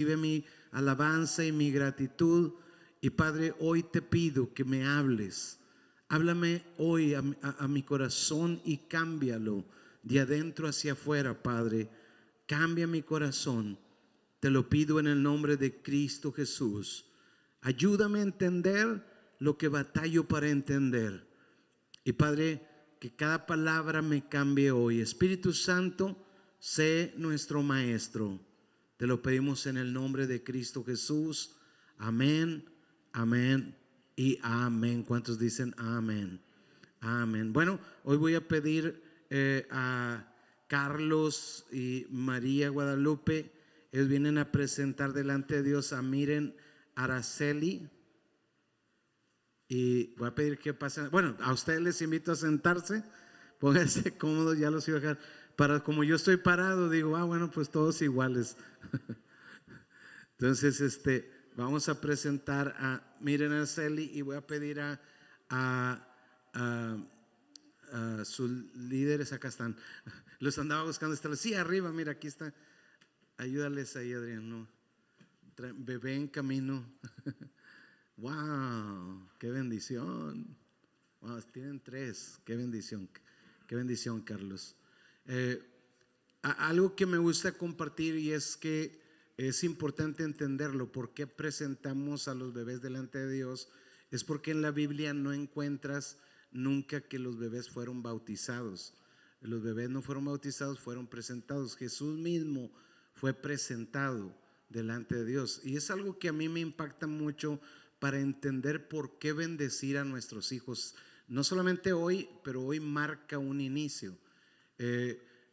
recibe mi alabanza y mi gratitud. Y Padre, hoy te pido que me hables. Háblame hoy a mi corazón y cámbialo de adentro hacia afuera, Padre. Cambia mi corazón. Te lo pido en el nombre de Cristo Jesús. Ayúdame a entender lo que batallo para entender. Y Padre, que cada palabra me cambie hoy. Espíritu Santo, sé nuestro maestro. Te lo pedimos en el nombre de Cristo Jesús. Amén, amén y amén. ¿Cuántos dicen amén? Amén. Bueno, hoy voy a pedir a Carlos y María Guadalupe. Ellos vienen a presentar delante de Dios a Miren Araceli. Y voy a pedir que pasen. Bueno, a ustedes les invito a sentarse. Pónganse cómodos, ya los iba a dejar. Como yo estoy parado, digo, bueno, pues todos iguales. Entonces, vamos a presentar a Miren Araceli y voy a pedir a sus líderes. Acá están. Los andaba buscando. Sí, arriba, mira, aquí está. Ayúdales ahí, Adrián. ¿No? Bebé en camino. Wow, qué bendición. Wow, tienen 3. Qué bendición, Carlos. Algo que me gusta compartir, y es que es importante entenderlo. ¿Por qué presentamos a los bebés delante de Dios? Es porque en la Biblia no encuentras nunca que los bebés fueron bautizados. Los bebés no fueron bautizados, fueron presentados. Jesús mismo fue presentado delante de Dios, y es algo que a mí me impacta mucho para entender por qué bendecir a nuestros hijos. No solamente hoy, pero hoy marca un inicio.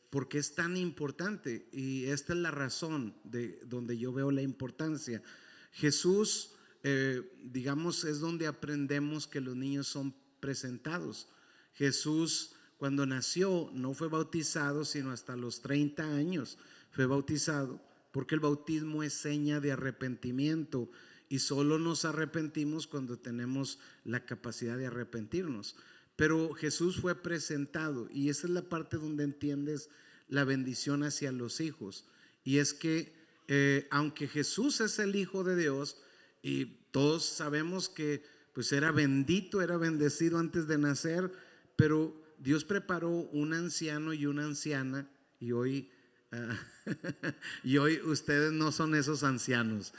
Porque es tan importante, y esta es la razón de donde yo veo la importancia. Jesús, digamos, es donde aprendemos que los niños son presentados. Jesús, cuando nació, no fue bautizado sino hasta los 30 años fue bautizado, porque el bautismo es seña de arrepentimiento, y solo nos arrepentimos cuando tenemos la capacidad de arrepentirnos. Pero Jesús fue presentado, y esa es la parte donde entiendes la bendición hacia los hijos. Y es que aunque Jesús es el Hijo de Dios, y todos sabemos que pues era bendito, era bendecido antes de nacer, pero Dios preparó un anciano y una anciana, y hoy y hoy ustedes no son esos ancianos.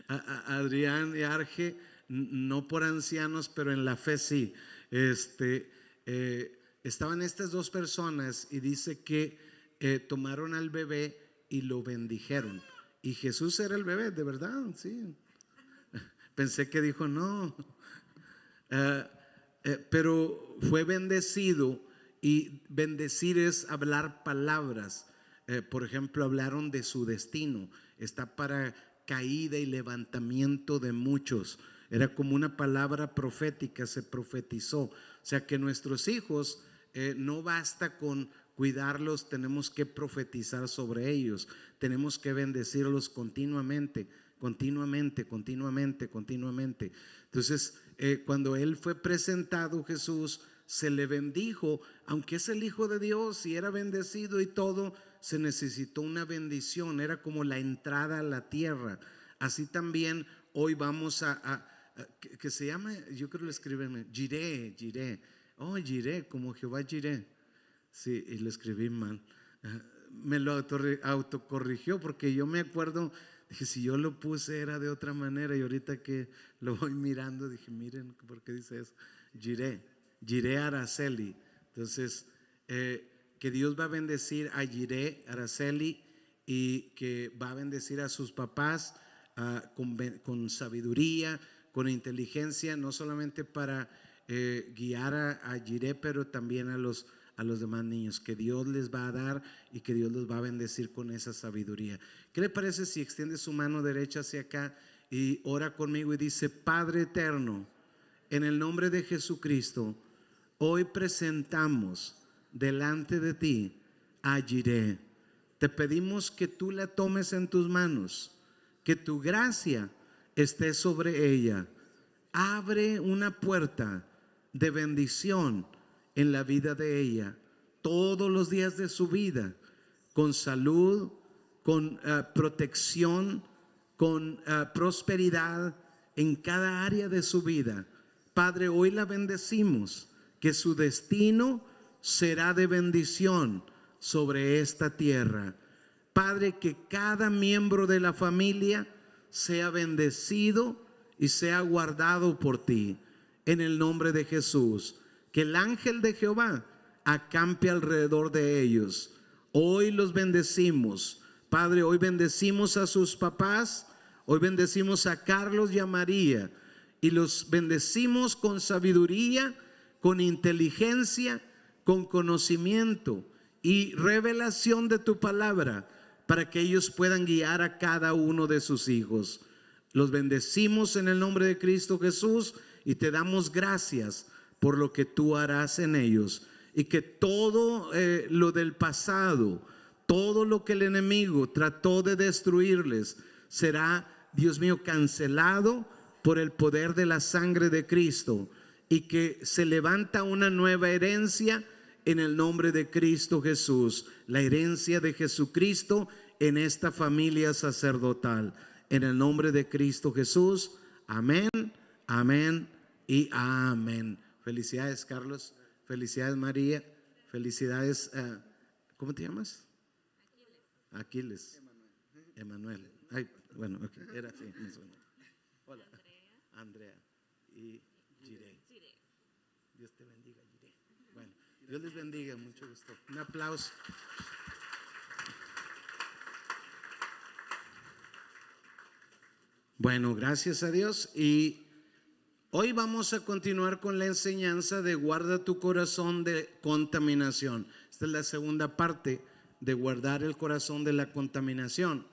Adrián y Arge, no por ancianos, pero en la fe sí. Estaban estas 2 personas, y dice que tomaron al bebé y lo bendijeron. Y Jesús era el bebé, de verdad, sí. Pensé que dijo no. Pero fue bendecido, y bendecir es hablar palabras. Por ejemplo, hablaron de su destino. Está para caída y levantamiento de muchos. Era como una palabra profética, se profetizó. O sea que nuestros hijos, no basta con cuidarlos, tenemos que profetizar sobre ellos. Tenemos que bendecirlos continuamente. Entonces, cuando él fue presentado, Jesús, se le bendijo. Aunque es el Hijo de Dios y era bendecido y todo, se necesitó una bendición. Era como la entrada a la tierra. Así también hoy vamos que se llama, yo creo que lo escriben Jireh. Oh, Jireh, como Jehová Jireh. Sí, y lo escribí mal. Me lo autocorrigió, porque yo me acuerdo, dije, si yo lo puse era de otra manera, y ahorita que lo voy mirando dije, miren por qué dice eso. Jireh Araceli. Entonces, que Dios va a bendecir a Jireh Araceli, y que va a bendecir a sus papás con sabiduría, con inteligencia, no solamente para guiar a Jireh, pero también a los demás niños, que Dios les va a dar, y que Dios los va a bendecir con esa sabiduría. ¿Qué le parece si extiende su mano derecha hacia acá y ora conmigo y dice: Padre eterno, en el nombre de Jesucristo, hoy presentamos delante de ti a Jireh. Te pedimos que tú la tomes en tus manos, que tu gracia esté sobre ella. Abre una puerta de bendición en la vida de ella todos los días de su vida, con salud, con protección, con prosperidad en cada área de su vida. Padre, hoy la bendecimos, que su destino será de bendición sobre esta tierra. Padre, que cada miembro de la familia sea bendecido y sea guardado por ti, en el nombre de Jesús. Que el ángel de Jehová acampe alrededor de ellos. Hoy los bendecimos, Padre. Hoy bendecimos a sus papás, hoy bendecimos a Carlos y a María, y los bendecimos con sabiduría, con inteligencia, con conocimiento y revelación de tu palabra, para que ellos puedan guiar a cada uno de sus hijos. Los bendecimos en el nombre de Cristo Jesús y te damos gracias por lo que tú harás en ellos, y que todo lo del pasado, todo lo que el enemigo trató de destruirles, será, Dios mío, cancelado por el poder de la sangre de Cristo, y que se levanta una nueva herencia en el nombre de Cristo Jesús, la herencia de Jesucristo en esta familia sacerdotal, en el nombre de Cristo Jesús. Amén, amén y amén. Felicidades, Carlos. Felicidades, María. Felicidades, ¿cómo te llamas? Aquiles. Emanuel. Ay, bueno, okay. Era así. Hola, Andrea y Jirey. Dios te bendiga, Jirey. Bueno, Dios les bendiga, mucho gusto. Un aplauso. Bueno, gracias a Dios. Y hoy vamos a continuar con la enseñanza de guarda tu corazón de contaminación. Esta es la segunda parte de guardar el corazón de la contaminación.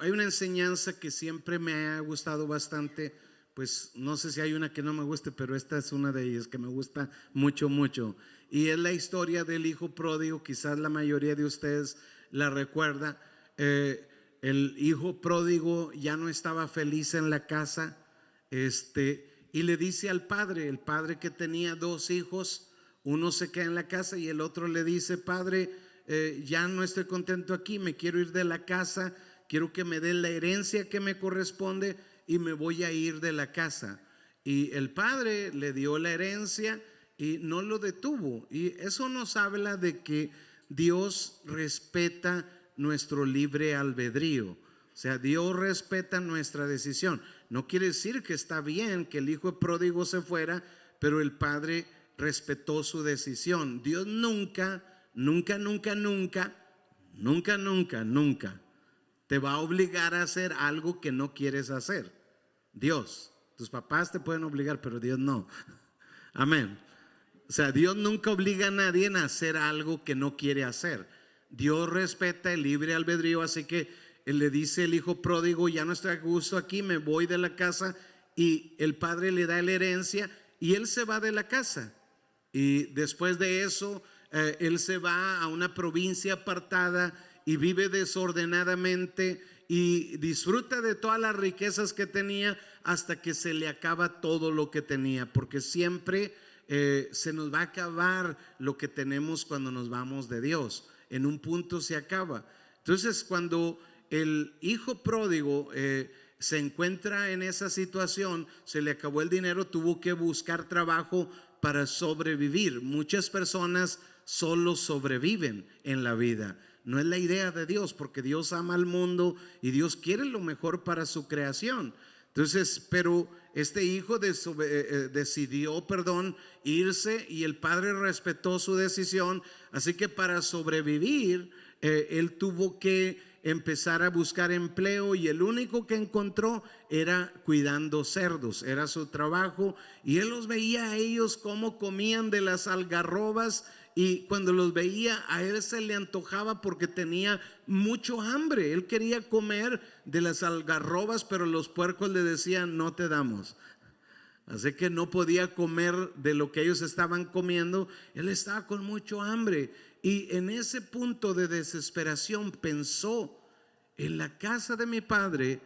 Hay una enseñanza que siempre me ha gustado bastante, pues no sé si hay una que no me guste, pero esta es una de ellas que me gusta mucho, mucho. Y es la historia del hijo pródigo. Quizás la mayoría de ustedes la recuerda. El hijo pródigo ya no estaba feliz en la casa, y le dice al padre, el padre que tenía dos hijos, uno se queda en la casa y el otro le dice: padre, ya no estoy contento aquí, me quiero ir de la casa, quiero que me den la herencia que me corresponde y me voy a ir de la casa. Y el padre le dio la herencia y no lo detuvo. Y eso nos habla de que Dios respeta nuestro libre albedrío. O sea, Dios respeta nuestra decisión. No quiere decir que está bien que el hijo pródigo se fuera, pero el padre respetó su decisión. Dios nunca te va a obligar a hacer algo que no quieres hacer. Dios, tus papás te pueden obligar, pero Dios no. Amén. O sea, Dios nunca obliga a nadie a hacer algo que no quiere hacer. Dios respeta el libre albedrío, así que él le dice el hijo pródigo: ya no estoy a gusto aquí, me voy de la casa. Y el padre le da la herencia y él se va de la casa. Y después de eso, él se va a una provincia apartada y vive desordenadamente y disfruta de todas las riquezas que tenía hasta que se le acaba todo lo que tenía, porque siempre se nos va a acabar lo que tenemos cuando nos vamos de Dios. En un punto se acaba. Entonces, cuando el hijo pródigo se encuentra en esa situación, se le acabó el dinero, tuvo que buscar trabajo para sobrevivir. Muchas personas solo sobreviven en la vida. No es la idea de Dios, porque Dios ama al mundo y Dios quiere lo mejor para su creación. Entonces, pero este hijo decidió irse, y el padre respetó su decisión. Así que para sobrevivir, él tuvo que empezar a buscar empleo, y el único que encontró era cuidando cerdos, era su trabajo. Y él los veía a ellos cómo comían de las algarrobas, y cuando los veía a él se le antojaba porque tenía mucho hambre. Él quería comer de las algarrobas, pero los puercos le decían: no te damos. Así que no podía comer de lo que ellos estaban comiendo. Él estaba con mucho hambre, y en ese punto de desesperación pensó: en la casa de mi padre,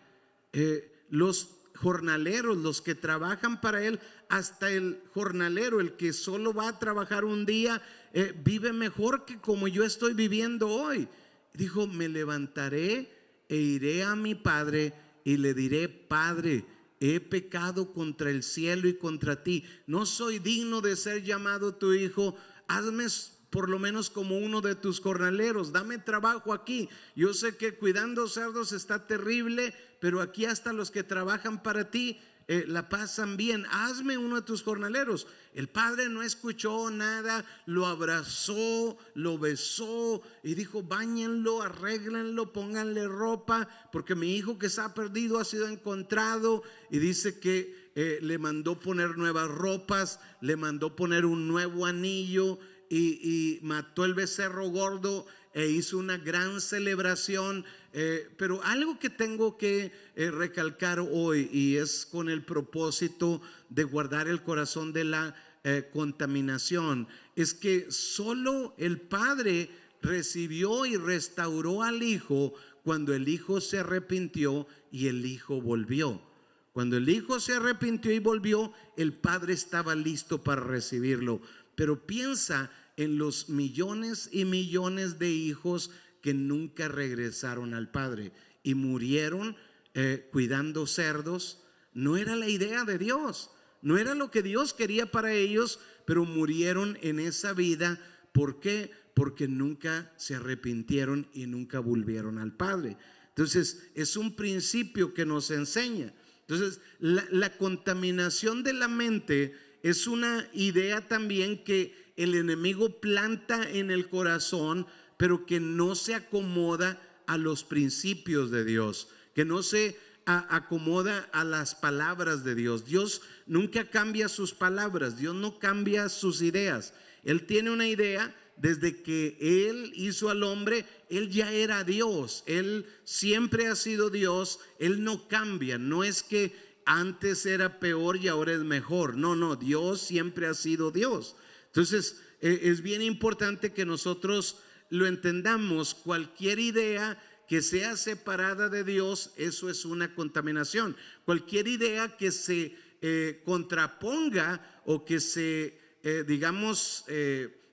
los jornaleros, los que trabajan para él, hasta el jornalero, el que solo va a trabajar un día, vive mejor que como yo estoy viviendo hoy. Dijo: me levantaré e iré a mi padre y le diré: Padre, he pecado contra el cielo y contra ti, no soy digno de ser llamado tu hijo, hazme por lo menos como uno de tus jornaleros, dame trabajo aquí. Yo sé que cuidando cerdos está terrible, pero aquí hasta los que trabajan para ti la pasan bien, hazme uno de tus jornaleros. El padre no escuchó nada, lo abrazó, lo besó y dijo: báñenlo, arréglenlo, pónganle ropa, porque mi hijo que está perdido ha sido encontrado. Y dice que le mandó poner nuevas ropas, le mandó poner un nuevo anillo, y mató el becerro gordo e hizo una gran celebración. Pero algo que tengo que recalcar hoy, y es con el propósito de guardar el corazón de la contaminación, es que solo el Padre recibió y restauró al Hijo cuando el Hijo se arrepintió y el Hijo volvió. Cuando el Hijo se arrepintió y volvió, el Padre estaba listo para recibirlo. Pero piensa en los millones y millones de hijos que nunca regresaron al Padre y murieron cuidando cerdos. No era la idea de Dios, no era lo que Dios quería para ellos, pero murieron en esa vida. ¿Por qué? Porque nunca se arrepintieron y nunca volvieron al Padre. Entonces es un principio que nos enseña. Entonces la contaminación de la mente es una idea también que el enemigo planta en el corazón, pero que no se acomoda a los principios de Dios, que no se acomoda a las palabras de Dios. Dios nunca cambia sus palabras, Dios no cambia sus ideas. Él tiene una idea. Desde que Él hizo al hombre, Él ya era Dios, Él siempre ha sido Dios, Él no cambia. No es que antes era peor y ahora es mejor, no, Dios siempre ha sido Dios. Entonces es bien importante que nosotros lo entendamos. Cualquier idea que sea separada de Dios, eso es una contaminación. Cualquier idea que se contraponga o que se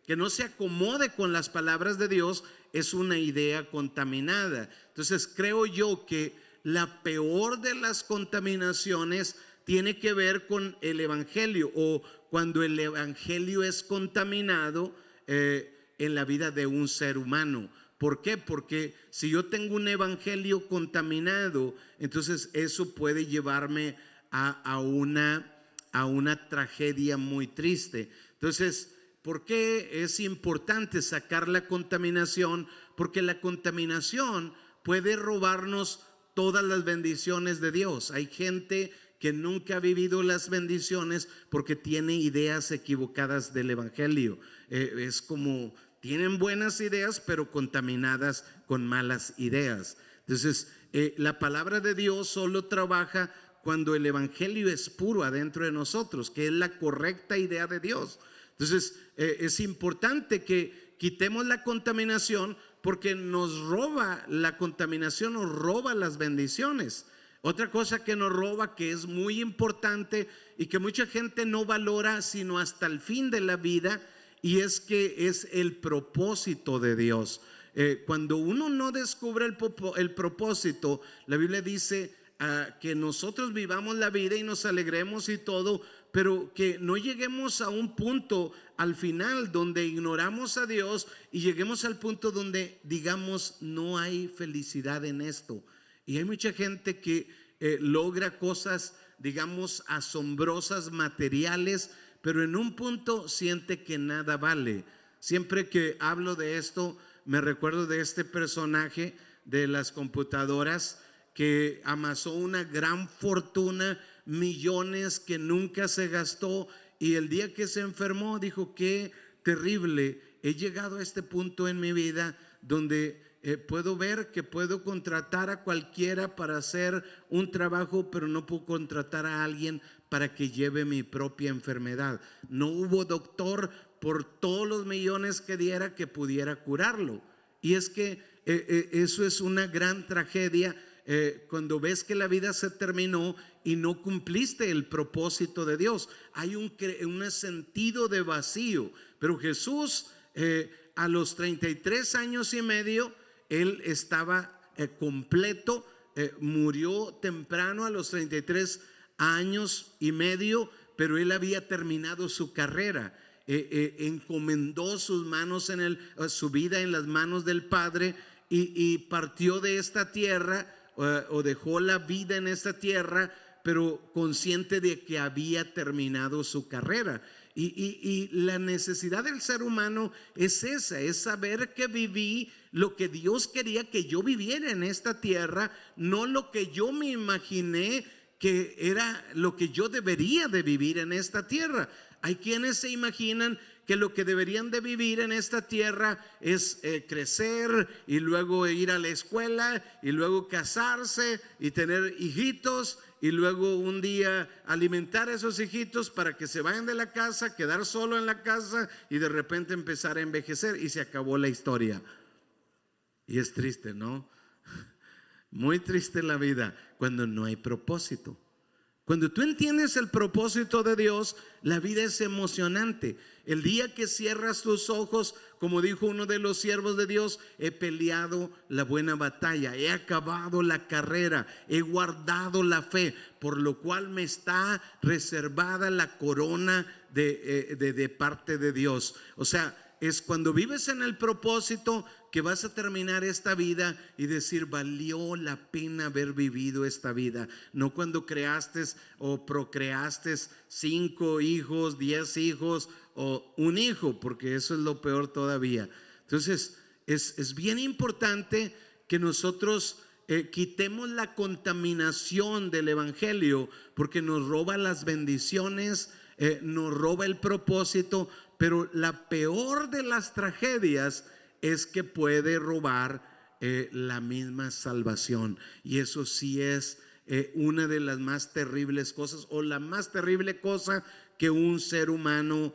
que no se acomode con las palabras de Dios, es una idea contaminada. Entonces creo yo que la peor de las contaminaciones tiene que ver con el evangelio, o cuando el evangelio es contaminado en la vida de un ser humano. ¿Por qué? Porque si yo tengo un evangelio contaminado, entonces eso puede llevarme a una tragedia muy triste. Entonces, ¿por qué es importante sacar la contaminación? Porque la contaminación puede robarnos todas las bendiciones de Dios. Hay gente que nunca ha vivido las bendiciones porque tiene ideas equivocadas del evangelio. Es como tienen buenas ideas, pero contaminadas con malas ideas. Entonces, la palabra de Dios solo trabaja cuando el evangelio es puro adentro de nosotros, que es la correcta idea de Dios. Entonces es importante que quitemos la contaminación, porque nos roba la contaminación, nos roba las bendiciones. Otra cosa que nos roba, que es muy importante y que mucha gente no valora sino hasta el fin de la vida, y es que es el propósito de Dios. Cuando uno no descubre el propósito, la Biblia dice que nosotros vivamos la vida y nos alegremos y todo, pero que no lleguemos a un punto al final donde ignoramos a Dios y lleguemos al punto donde digamos: no hay felicidad en esto. Y hay mucha gente que logra cosas, digamos, asombrosas, materiales, pero en un punto siente que nada vale. Siempre que hablo de esto, me recuerdo de este personaje de las computadoras que amasó una gran fortuna, millones que nunca se gastó, y el día que se enfermó dijo: qué terrible, he llegado a este punto en mi vida donde puedo ver que puedo contratar a cualquiera para hacer un trabajo, pero no puedo contratar a alguien para que lleve mi propia enfermedad. No hubo doctor, por todos los millones que diera, que pudiera curarlo. Y es que eso es una gran tragedia. Cuando ves que la vida se terminó y no cumpliste el propósito de Dios, hay un sentido de vacío. Pero Jesús a los 33 años y medio él estaba completo, murió temprano a los 33 años y medio, pero él había terminado su carrera. Encomendó sus manos su vida en las manos del Padre y partió de esta tierra, o dejó la vida en esta tierra, pero consciente de que había terminado su carrera. Y la necesidad del ser humano es esa, es saber que viví lo que Dios quería que yo viviera en esta tierra, no lo que yo me imaginé que era lo que yo debería de vivir en esta tierra. Hay quienes se imaginan que lo que deberían de vivir en esta tierra es crecer y luego ir a la escuela y luego casarse y tener hijitos y luego un día alimentar a esos hijitos para que se vayan de la casa, quedar solo en la casa y de repente empezar a envejecer y se acabó la historia. Y es triste, ¿no? Muy triste la vida cuando no hay propósito. Cuando tú entiendes el propósito de Dios, la vida es emocionante. El día que cierras tus ojos, como dijo uno de los siervos de Dios, he peleado la buena batalla, he acabado la carrera, he guardado la fe, por lo cual me está reservada la corona de parte de Dios. O sea, es cuando vives en el propósito que vas a terminar esta vida y decir, valió la pena haber vivido esta vida. No cuando creaste o procreaste 5 hijos, 10 hijos o un hijo, porque eso es lo peor todavía. Entonces es bien importante que nosotros quitemos la contaminación del evangelio, porque nos roba las bendiciones, nos roba el propósito. Pero la peor de las tragedias es que puede robar la misma salvación. Y eso sí es una de las más terribles cosas, o la más terrible cosa que un ser humano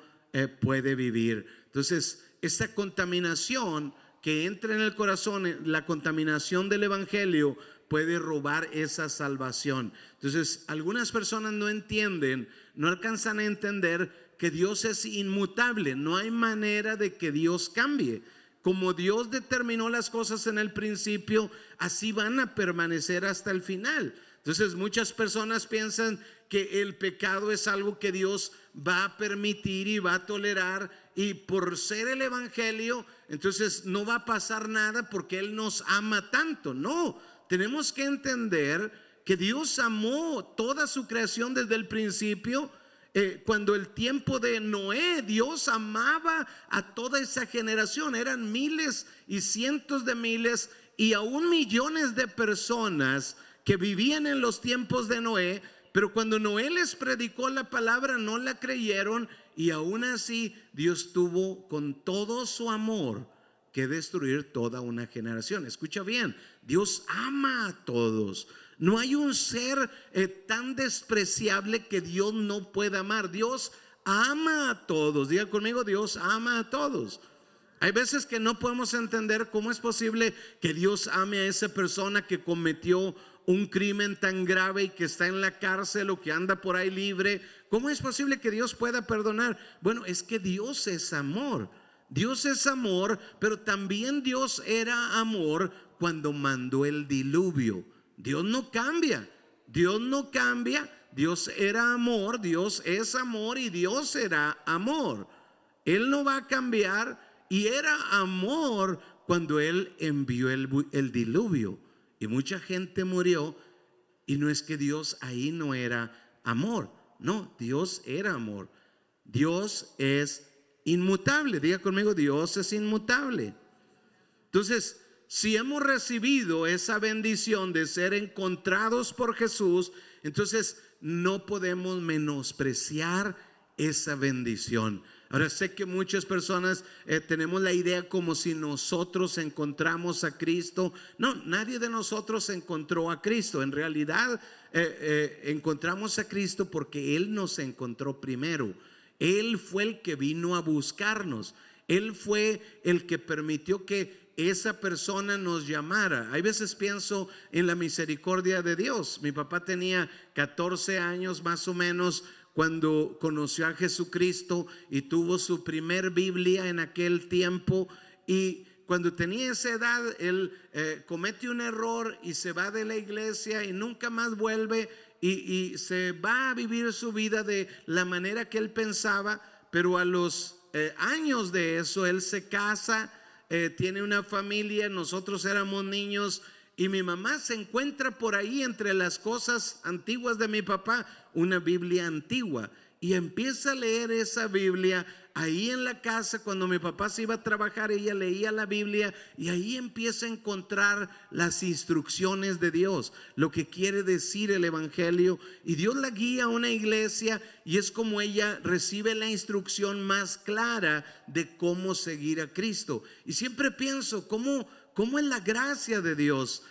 puede vivir. Entonces, esa contaminación que entra en el corazón, la contaminación del evangelio, puede robar esa salvación. Entonces, algunas personas no entienden, no alcanzan a entender que Dios es inmutable. No hay manera de que Dios cambie. Como Dios determinó las cosas en el principio, así van a permanecer hasta el final. Entonces muchas personas piensan que el pecado es algo que Dios va a permitir y va a tolerar, y por ser el evangelio entonces no va a pasar nada porque Él nos ama tanto. No, tenemos que entender que Dios amó toda su creación desde el principio. Cuando el tiempo de Noé, Dios amaba a toda esa generación. Eran miles y cientos de miles y aún millones de personas que vivían en los tiempos de Noé. Pero cuando Noé les predicó la palabra, no la creyeron, y aún así Dios tuvo con todo su amor que destruir toda una generación. Escucha bien, Dios ama a todos. No hay un ser tan despreciable que Dios no pueda amar. Dios ama a todos. Diga conmigo, Dios ama a todos. Hay veces que no podemos entender cómo es posible que Dios ame a esa persona que cometió un crimen tan grave y que está en la cárcel o que anda por ahí libre. ¿Cómo es posible que Dios pueda perdonar? Bueno, es que Dios es amor. Dios es amor, pero también Dios era amor cuando mandó el diluvio. Dios no cambia, Dios no cambia. Dios era amor, Dios es amor y Dios será amor. Él no va a cambiar, y era amor cuando Él envió el diluvio y mucha gente murió. Y no es que Dios ahí no era amor, no, Dios era amor. Dios es inmutable. Diga conmigo, Dios es inmutable. Entonces, si hemos recibido esa bendición de ser encontrados por Jesús, entonces no podemos menospreciar esa bendición. Ahora, sé que muchas personas tenemos la idea como si nosotros encontramos a Cristo. No, nadie de nosotros encontró a Cristo. En realidad encontramos a Cristo porque Él nos encontró primero. Él fue el que vino a buscarnos. Él fue el que permitió que esa persona nos llamara. Hay veces pienso en la misericordia de Dios. Mi papá tenía 14 años más o menos cuando conoció a Jesucristo y tuvo su primer Biblia en aquel tiempo. Y cuando tenía esa edad, él comete un error y se va de la iglesia y nunca más vuelve y se va a vivir su vida de la manera que él pensaba. Pero a los años de eso, él se casa, tiene una familia, nosotros éramos niños y mi mamá se encuentra por ahí entre las cosas antiguas de mi papá, una Biblia antigua, y empieza a leer esa Biblia. Ahí en la casa, cuando mi papá se iba a trabajar, ella leía la Biblia y ahí empieza a encontrar las instrucciones de Dios, lo que quiere decir el evangelio, y Dios la guía a una iglesia y es como ella recibe la instrucción más clara de cómo seguir a Cristo. Y siempre pienso, ¿cómo es la gracia de Dios?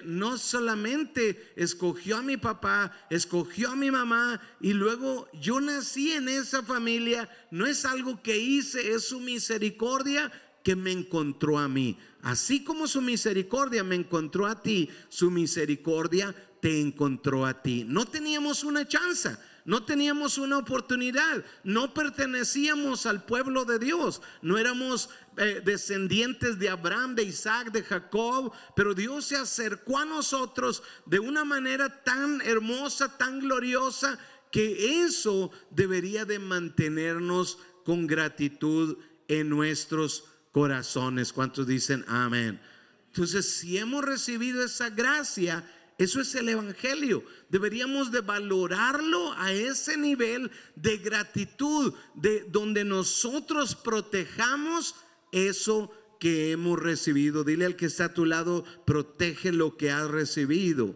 No solamente escogió a mi papá, escogió a mi mamá y luego yo nací en esa familia. No es algo que hice, es su misericordia que me encontró a mí. Así como su misericordia me encontró a ti, su misericordia te encontró a ti. No teníamos una chance, no teníamos una oportunidad, no pertenecíamos al pueblo de Dios, no éramos descendientes de Abraham, de Isaac, de Jacob, pero Dios se acercó a nosotros de una manera tan hermosa, tan gloriosa, que eso debería de mantenernos con gratitud en nuestros corazones. ¿Cuántos dicen amén? Entonces, si hemos recibido esa gracia, eso es el evangelio. Deberíamos de valorarlo a ese nivel de gratitud, de donde nosotros protejamos eso que hemos recibido. Dile al que está a tu lado, protege lo que has recibido.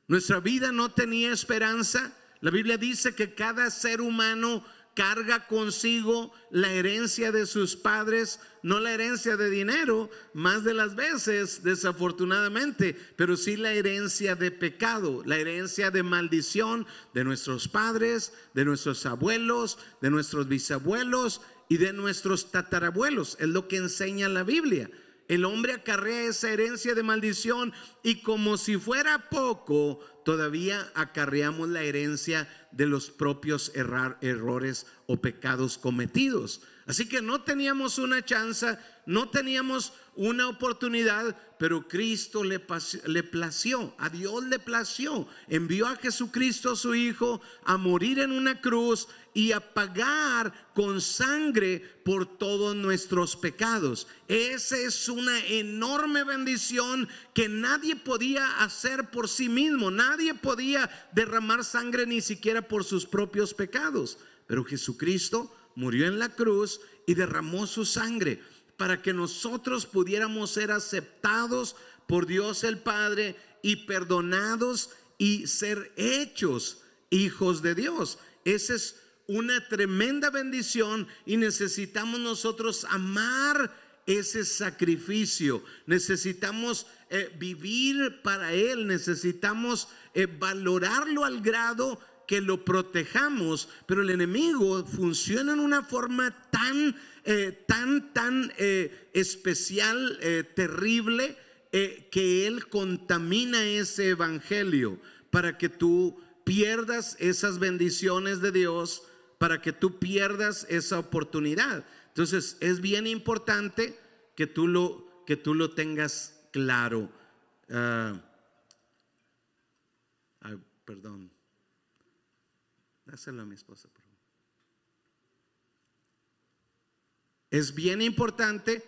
Nuestra vida no tenía esperanza. La Biblia dice que cada ser humano carga consigo la herencia de sus padres, no la herencia de dinero, más de las veces, desafortunadamente, pero sí la herencia de pecado, la herencia de maldición de nuestros padres, de nuestros abuelos, de nuestros bisabuelos y de nuestros tatarabuelos. Es lo que enseña la Biblia. El hombre acarrea esa herencia de maldición y como si fuera poco, todavía acarreamos la herencia de los propios errores o pecados cometidos. Así que no teníamos una chance, no teníamos una oportunidad, pero Cristo le plació, a Dios le plació, envió a Jesucristo su Hijo a morir en una cruz y a pagar con sangre por todos nuestros pecados. Esa es una enorme bendición que nadie podía hacer por sí mismo. Nadie podía derramar sangre ni siquiera por sus propios pecados, pero Jesucristo murió en la cruz y derramó su sangre para que nosotros pudiéramos ser aceptados por Dios el Padre y perdonados y ser hechos hijos de Dios. Esa es una tremenda bendición y necesitamos nosotros amar ese sacrificio. Necesitamos vivir para Él, necesitamos valorarlo al grado que lo protejamos, pero el enemigo funciona en una forma tan especial, terrible, que él contamina ese evangelio para que tú pierdas esas bendiciones de Dios, para que tú pierdas esa oportunidad. Entonces es bien importante que tú lo tengas claro. Perdón. Dáselo a mi esposa, por favor. Es bien importante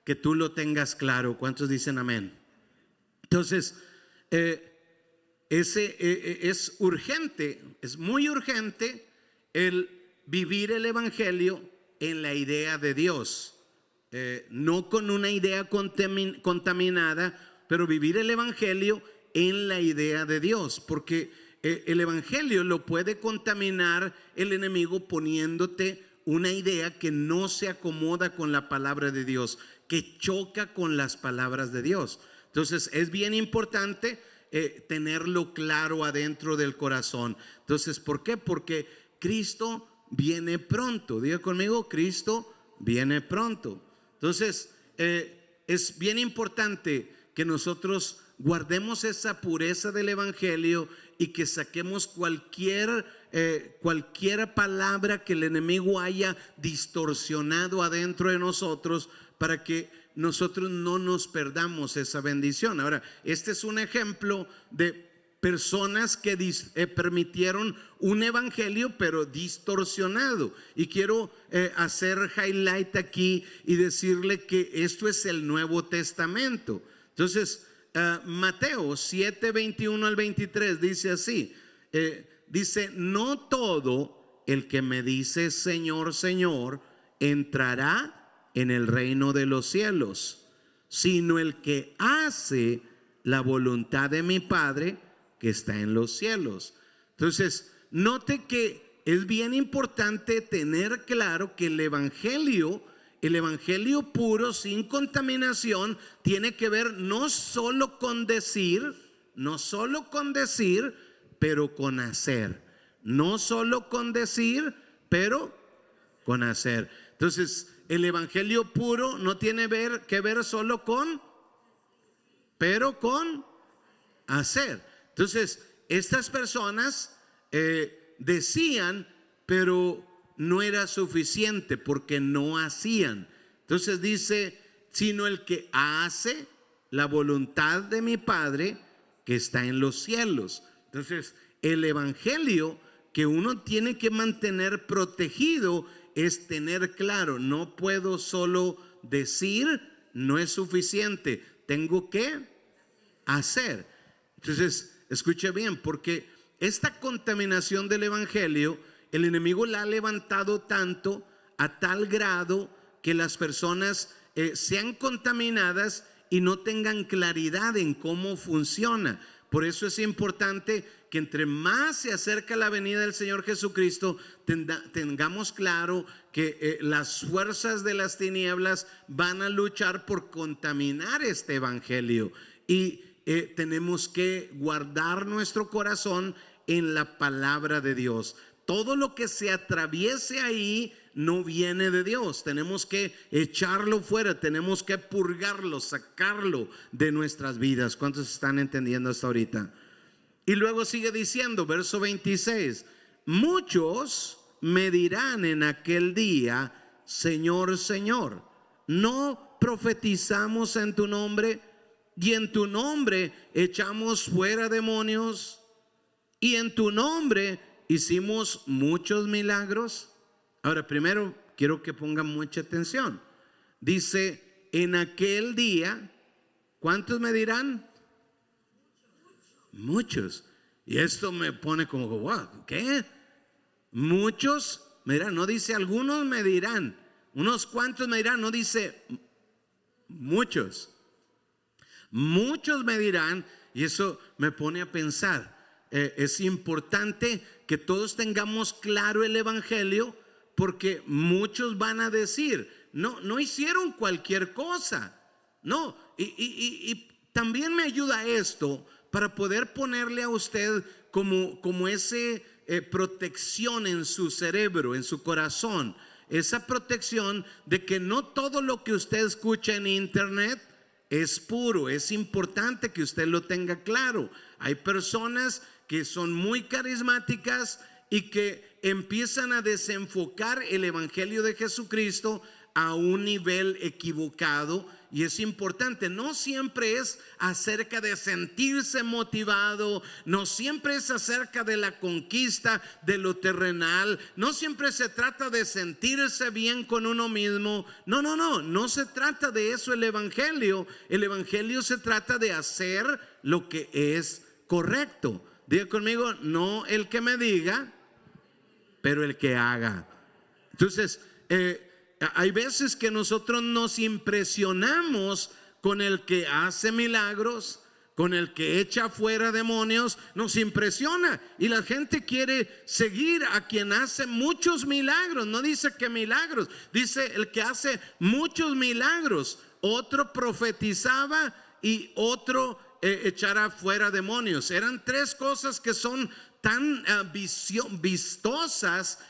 que tú lo tengas claro. ¿Cuántos dicen amén? Entonces, es urgente, es muy urgente el vivir el evangelio en la idea de Dios, no con una idea contaminada, pero vivir el evangelio en la idea de Dios, porque el evangelio lo puede contaminar el enemigo poniéndote una idea que no se acomoda con la palabra de Dios, que choca con las palabras de Dios. Entonces es bien importante tenerlo claro adentro del corazón. Entonces, ¿por qué? Porque Cristo viene pronto. Diga conmigo, Cristo viene pronto. Entonces es bien importante que nosotros guardemos esa pureza del evangelio y que saquemos cualquier palabra que el enemigo haya distorsionado adentro de nosotros para que nosotros no nos perdamos esa bendición. Ahora, este es un ejemplo de personas que permitieron un evangelio pero distorsionado, y quiero hacer highlight aquí y decirle que esto es el Nuevo Testamento. Entonces Mateo 7, 21 al 23 dice así, dice: no todo el que me dice Señor, Señor, entrará en el reino de los cielos, sino el que hace la voluntad de mi Padre que está en los cielos. Entonces, note que es bien importante tener claro que el evangelio puro, sin contaminación, tiene que ver no solo con decir, pero con hacer. No solo con decir, pero con hacer. Entonces, el evangelio puro no tiene que ver solo con, pero con hacer. Entonces, estas personas decían, pero no era suficiente porque no hacían. Entonces dice: sino el que hace la voluntad de mi Padre que está en los cielos. Entonces, el evangelio que uno tiene que mantener protegido es tener claro: no puedo solo decir, no es suficiente, tengo que hacer. Entonces, escuche bien, porque esta contaminación del evangelio, el enemigo la ha levantado tanto, a tal grado que las personas sean contaminadas y no tengan claridad en cómo funciona. Por eso es importante que entre más se acerca la venida del Señor Jesucristo, tengamos claro que las fuerzas de las tinieblas van a luchar por contaminar este evangelio, y tenemos que guardar nuestro corazón en la palabra de Dios. Todo lo que se atraviese ahí no viene de Dios. Tenemos que echarlo fuera, tenemos que purgarlo, sacarlo de nuestras vidas. ¿Cuántos están entendiendo hasta ahorita? Y luego sigue diciendo, verso 26: muchos me dirán en aquel día: Señor, Señor, ¿no profetizamos en tu nombre? Y en tu nombre echamos fuera demonios, y en tu nombre hicimos muchos milagros. Ahora, primero quiero que pongan mucha atención. Dice: en aquel día, ¿cuántos me dirán? Muchos. Y esto me pone como, wow, ¿qué? Muchos me dirán, no dice algunos me dirán, unos cuantos me dirán, no dice muchos. Muchos me dirán, y eso me pone a pensar. Es importante que todos tengamos claro el evangelio, porque muchos van a decir: no hicieron cualquier cosa. No, y también me ayuda esto para poder ponerle a usted como ese protección en su cerebro, en su corazón, esa protección de que no todo lo que usted escucha en internet es puro. Es importante que usted lo tenga claro. Hay personas que son muy carismáticas y que empiezan a desenfocar el evangelio de Jesucristo a un nivel equivocado, y es importante. No siempre es acerca de sentirse motivado, no siempre es acerca de la conquista de lo terrenal, no siempre se trata de sentirse bien con uno mismo. No se trata de eso el evangelio. El evangelio se trata de hacer lo que es correcto. Diga conmigo: no el que me diga, pero el que haga. Entonces, hay veces que nosotros nos impresionamos con el que hace milagros, con el que echa fuera demonios. Nos impresiona, y la gente quiere seguir a quien hace muchos milagros. No dice que milagros, dice el que hace muchos milagros. Otro profetizaba y otro echara fuera demonios. Eran tres cosas que son tan vistosas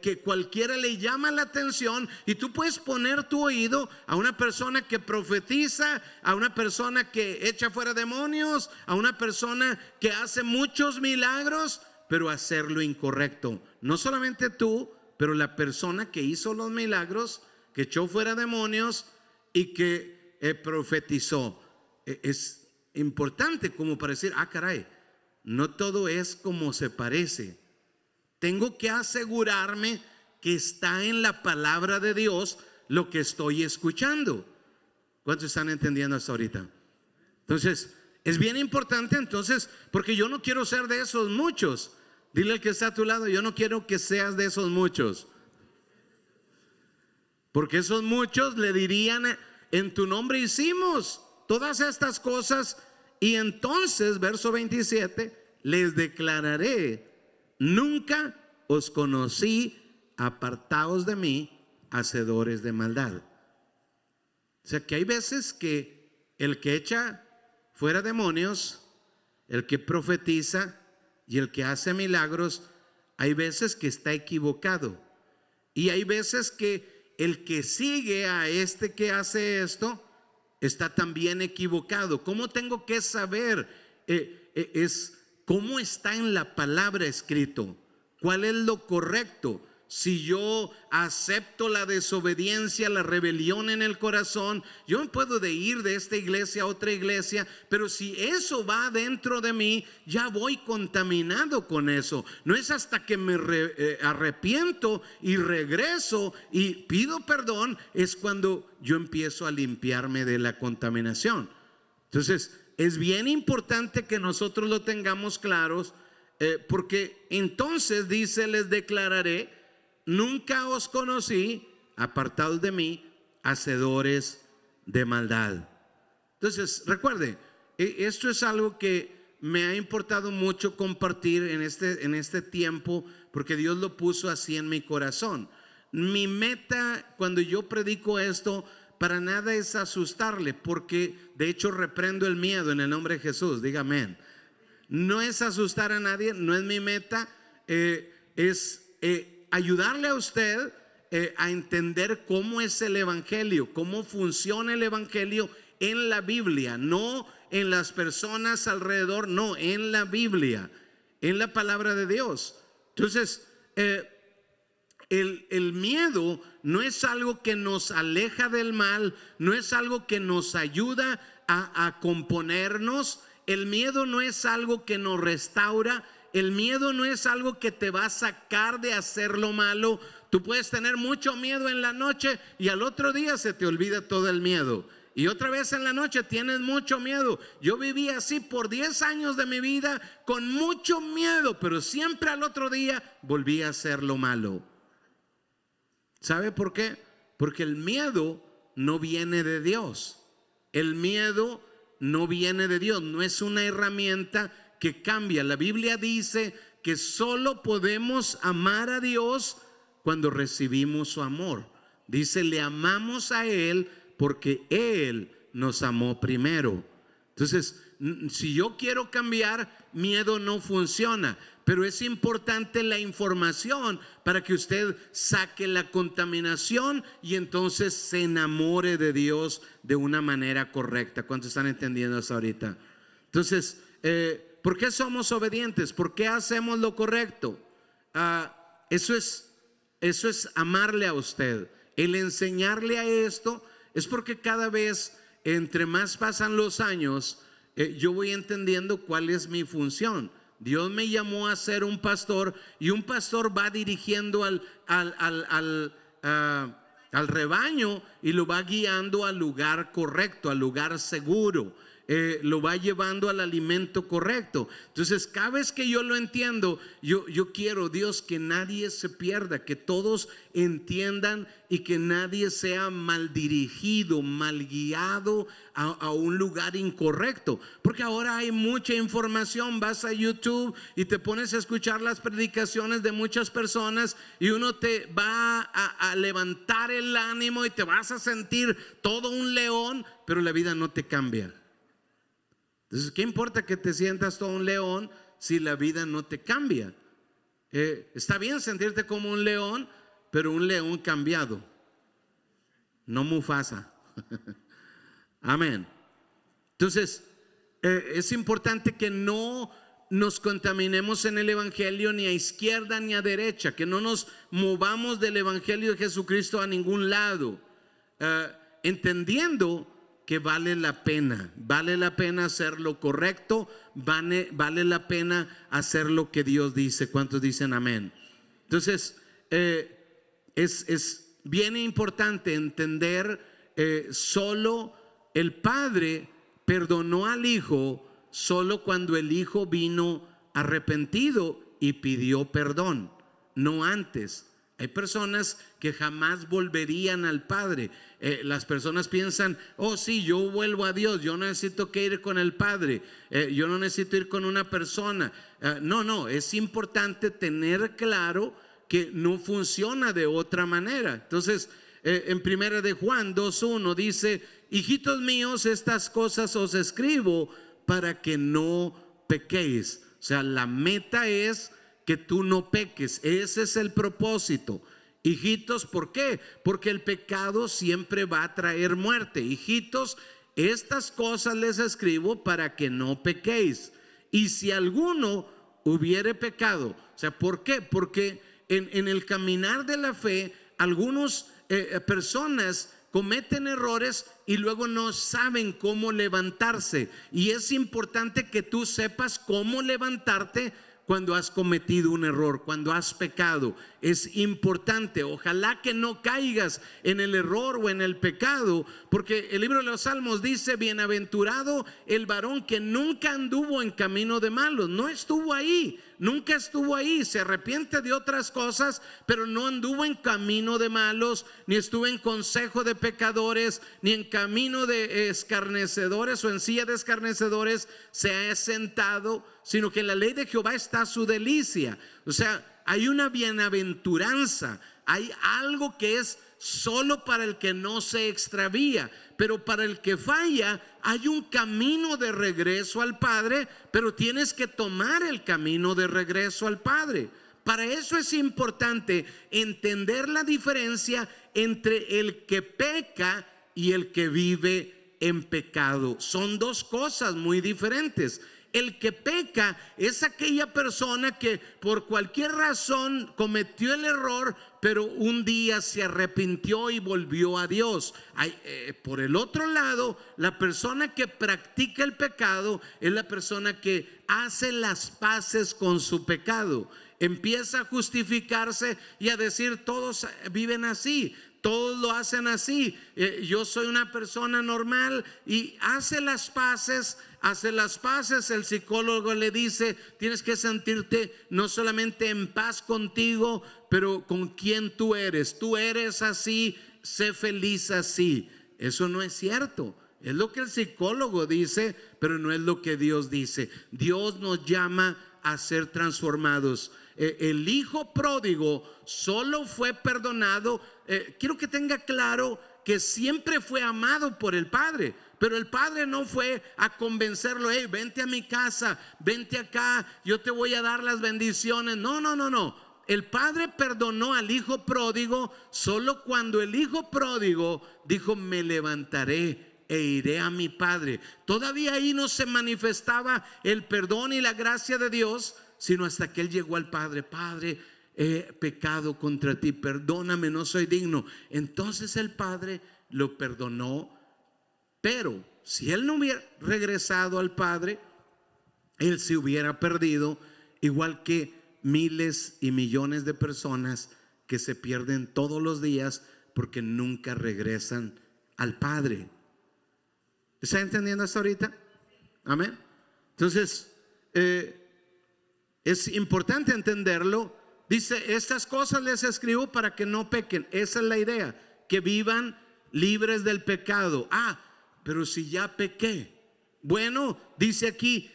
que cualquiera le llama la atención, y tú puedes poner tu oído a una persona que profetiza, a una persona que echa fuera demonios, a una persona que hace muchos milagros, pero hacer lo incorrecto. No solamente tú, pero la persona que hizo los milagros, que echó fuera demonios, y que profetizó. Es importante como para decir, caray, no todo es como se parece. Tengo que asegurarme que está en la palabra de Dios lo que estoy escuchando. ¿Cuántos están entendiendo hasta ahorita? Entonces, es bien importante entonces, porque yo no quiero ser de esos muchos. Dile al que está a tu lado, yo no quiero que seas de esos muchos. Porque esos muchos le dirían, en tu nombre hicimos todas estas cosas, y entonces, verso 27, les declararé, nunca os conocí, apartaos de mí, hacedores de maldad. O sea que hay veces que el que echa fuera demonios, el que profetiza y el que hace milagros, hay veces que está equivocado. Y hay veces que el que sigue a este que hace esto está también equivocado. ¿Cómo tengo que saber? Es cómo está en la palabra escrito. ¿Cuál es lo correcto? Si yo acepto la desobediencia, la rebelión en el corazón, yo me puedo ir de esta iglesia a otra iglesia, pero si eso va dentro de mí, ya voy contaminado con eso. No es hasta que me arrepiento y regreso y pido perdón, es cuando yo empiezo a limpiarme de la contaminación. Entonces, es bien importante que nosotros lo tengamos claros, porque entonces dice, les declararé, nunca os conocí, apartados de mí, hacedores de maldad. Entonces, recuerde, esto es algo que me ha importado mucho compartir en este tiempo, porque Dios lo puso así en mi corazón. Mi meta cuando yo predico esto, para nada es asustarle, porque de hecho reprendo el miedo en el nombre de Jesús. Diga amén. No es asustar a nadie, no es mi meta, es ayudarle a usted a entender cómo es el evangelio, cómo funciona el evangelio en la Biblia, no en las personas alrededor, no, en la Biblia, en la palabra de Dios. Entonces, el miedo no es algo que nos aleja del mal, no es algo que nos ayuda a componernos. El miedo no es algo que nos restaura. El miedo no es algo que te va a sacar de hacer lo malo. Tú puedes tener mucho miedo en la noche y al otro día se te olvida todo el miedo. Y otra vez en la noche tienes mucho miedo. Yo viví así por 10 años de mi vida con mucho miedo, pero siempre al otro día volví a hacer lo malo. ¿Sabe por qué? Porque el miedo no viene de Dios. El miedo no viene de Dios, no es una herramienta que cambia. La Biblia dice que solo podemos amar a Dios cuando recibimos su amor. Dice, le amamos a Él porque Él nos amó primero. Entonces, si yo quiero cambiar, miedo no funciona. Pero es importante la información para que usted saque la contaminación y entonces se enamore de Dios de una manera correcta. ¿Cuántos están entendiendo hasta ahorita? Entonces, ¿por qué somos obedientes? ¿Por qué hacemos lo correcto? Eso es amarle a usted. El enseñarle a esto es porque cada vez, entre más pasan los años, yo voy entendiendo cuál es mi función. Dios me llamó a ser un pastor, y un pastor va dirigiendo al rebaño y lo va guiando al lugar correcto, al lugar seguro. Lo va llevando al alimento correcto. Entonces, cada vez que yo lo entiendo, yo quiero, Dios, que nadie se pierda, que todos entiendan y que nadie sea mal dirigido, mal guiado a un lugar incorrecto. Porque ahora hay mucha información. Vas a YouTube y te pones a escuchar las predicaciones de muchas personas y uno te va a levantar el ánimo y te vas a sentir todo un león, pero la vida no te cambia. Entonces, ¿qué importa que te sientas todo un león si la vida no te cambia? Está bien sentirte como un león, pero un león cambiado, no Mufasa. Amén. Entonces, es importante que no nos contaminemos en el evangelio ni a izquierda ni a derecha, que no nos movamos del evangelio de Jesucristo a ningún lado. entendiendo que vale la pena hacer lo correcto, vale la pena hacer lo que Dios dice. ¿Cuántos dicen amén? Entonces, es bien importante entender, solo el Padre perdonó al Hijo solo cuando el Hijo vino arrepentido y pidió perdón, no antes. Hay personas que jamás volverían al Padre. Las personas piensan, oh sí, yo vuelvo a Dios, yo no necesito que ir con el Padre, yo no necesito ir con una persona. No, es importante tener claro que no funciona de otra manera. Entonces, en 1 de Juan 2:1 dice, hijitos míos, estas cosas os escribo para que no pequéis. O sea, la meta es que tú no peques. Ese es el propósito. Hijitos, ¿por qué? Porque el pecado siempre va a traer muerte. Hijitos, estas cosas les escribo para que no pequéis. Y si alguno hubiere pecado, o sea, ¿por qué? Porque en el caminar de la fe, algunas personas cometen errores y luego no saben cómo levantarse. Y es importante que tú sepas cómo levantarte cuando has cometido un error, cuando has pecado. Es importante, ojalá que no caigas en el error o en el pecado, porque el libro de los Salmos dice, bienaventurado el varón que nunca anduvo en camino de malos. No estuvo ahí, nunca estuvo ahí, se arrepiente de otras cosas, pero no anduvo en camino de malos, ni estuvo en consejo de pecadores, ni en camino de escarnecedores o en silla de escarnecedores se ha sentado, sino que en la ley de Jehová está su delicia. O sea, hay una bienaventuranza, hay algo que es solo para el que no se extravía, pero para el que falla hay un camino de regreso al Padre, pero tienes que tomar el camino de regreso al Padre. Para eso es importante entender la diferencia entre el que peca y el que vive en pecado. Son dos cosas muy diferentes. El que peca es aquella persona que por cualquier razón cometió el error, pero un día se arrepintió y volvió a Dios. Por el otro lado, la persona que practica el pecado es la persona que hace las paces con su pecado. Empieza a justificarse y a decir, todos viven así, todos lo hacen así, yo soy una persona normal, y hace las paces. El psicólogo le dice, tienes que sentirte no solamente en paz contigo, pero con quien tú eres así, sé feliz así. Eso no es cierto. Es lo que el psicólogo dice, pero no es lo que Dios dice. Dios nos llama a ser transformados. El hijo pródigo solo fue perdonado. Quiero que tenga claro que siempre fue amado por el Padre, pero el Padre no fue a convencerlo, hey, vente a mi casa, vente acá, yo te voy a dar las bendiciones. No. El Padre perdonó al hijo pródigo solo cuando el hijo pródigo dijo, me levantaré e iré a mi Padre. Todavía ahí no se manifestaba el perdón y la gracia de Dios, sino hasta que él llegó al Padre. Padre, he pecado contra ti, perdóname, no soy digno. Entonces el Padre lo perdonó. Pero si él no hubiera regresado al Padre, él se hubiera perdido, igual que miles y millones de personas que se pierden todos los días porque nunca regresan al Padre. ¿Está entendiendo hasta ahorita? Amén. Entonces, es importante entenderlo. Dice, estas cosas les escribo para que no pequen. Esa es la idea, que vivan libres del pecado. Pero si ya pequé, bueno, dice aquí,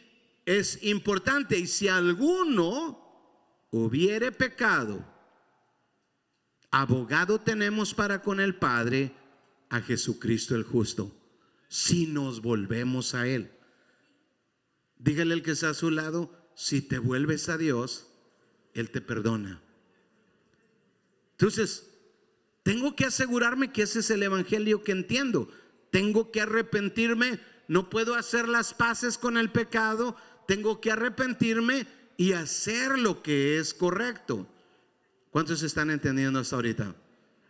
es importante, y si alguno hubiere pecado, abogado tenemos para con el Padre, a Jesucristo el justo, si nos volvemos a Él. Dígale al que está a su lado, si te vuelves a Dios, Él te perdona. Entonces, tengo que asegurarme que ese es el evangelio que entiendo. Tengo que arrepentirme, no puedo hacer las paces con el pecado, tengo que arrepentirme y hacer lo que es correcto. ¿Cuántos están entendiendo hasta ahorita?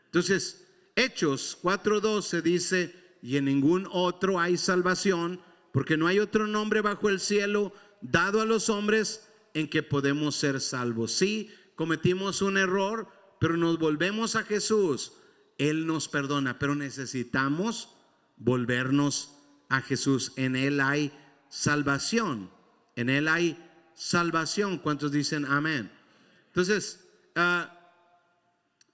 Entonces, Hechos 4:12 dice: y en ningún otro hay salvación, porque no hay otro nombre bajo el cielo dado a los hombres en que podemos ser salvos. Sí, cometimos un error, pero nos volvemos a Jesús, Él nos perdona, pero necesitamos volvernos a Jesús. En Él hay salvación, en Él hay salvación. ¿Cuántos dicen amén? Entonces,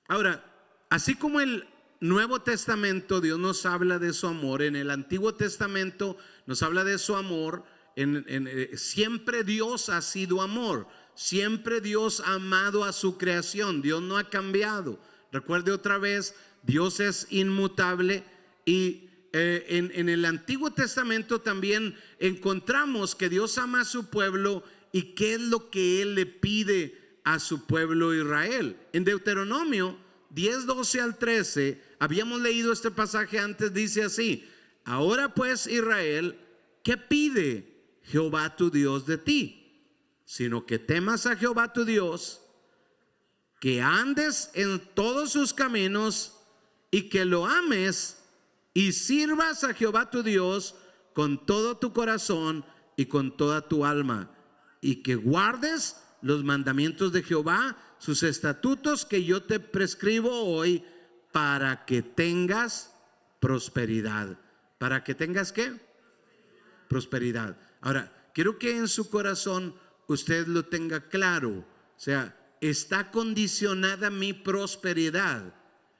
ahora, así como el Nuevo Testamento Dios nos habla de su amor, en el Antiguo Testamento nos habla de su amor. Siempre Dios ha sido amor, siempre Dios ha amado a su creación, Dios no ha cambiado. Recuerde otra vez, Dios es inmutable. Y en el Antiguo Testamento también encontramos que Dios ama a su pueblo. ¿Y qué es lo que Él le pide a su pueblo Israel? En Deuteronomio 10:12 al 13, habíamos leído este pasaje antes, dice así: ahora pues, Israel, ¿qué pide Jehová tu Dios de ti? Sino que temas a Jehová tu Dios, que andes en todos sus caminos y que lo ames y sirvas a Jehová tu Dios con todo tu corazón y con toda tu alma, y que guardes los mandamientos de Jehová, sus estatutos que yo te prescribo hoy, para que tengas prosperidad. ¿Para que tengas qué? Prosperidad. Ahora, quiero que en su corazón usted lo tenga claro. O sea, está condicionada mi prosperidad.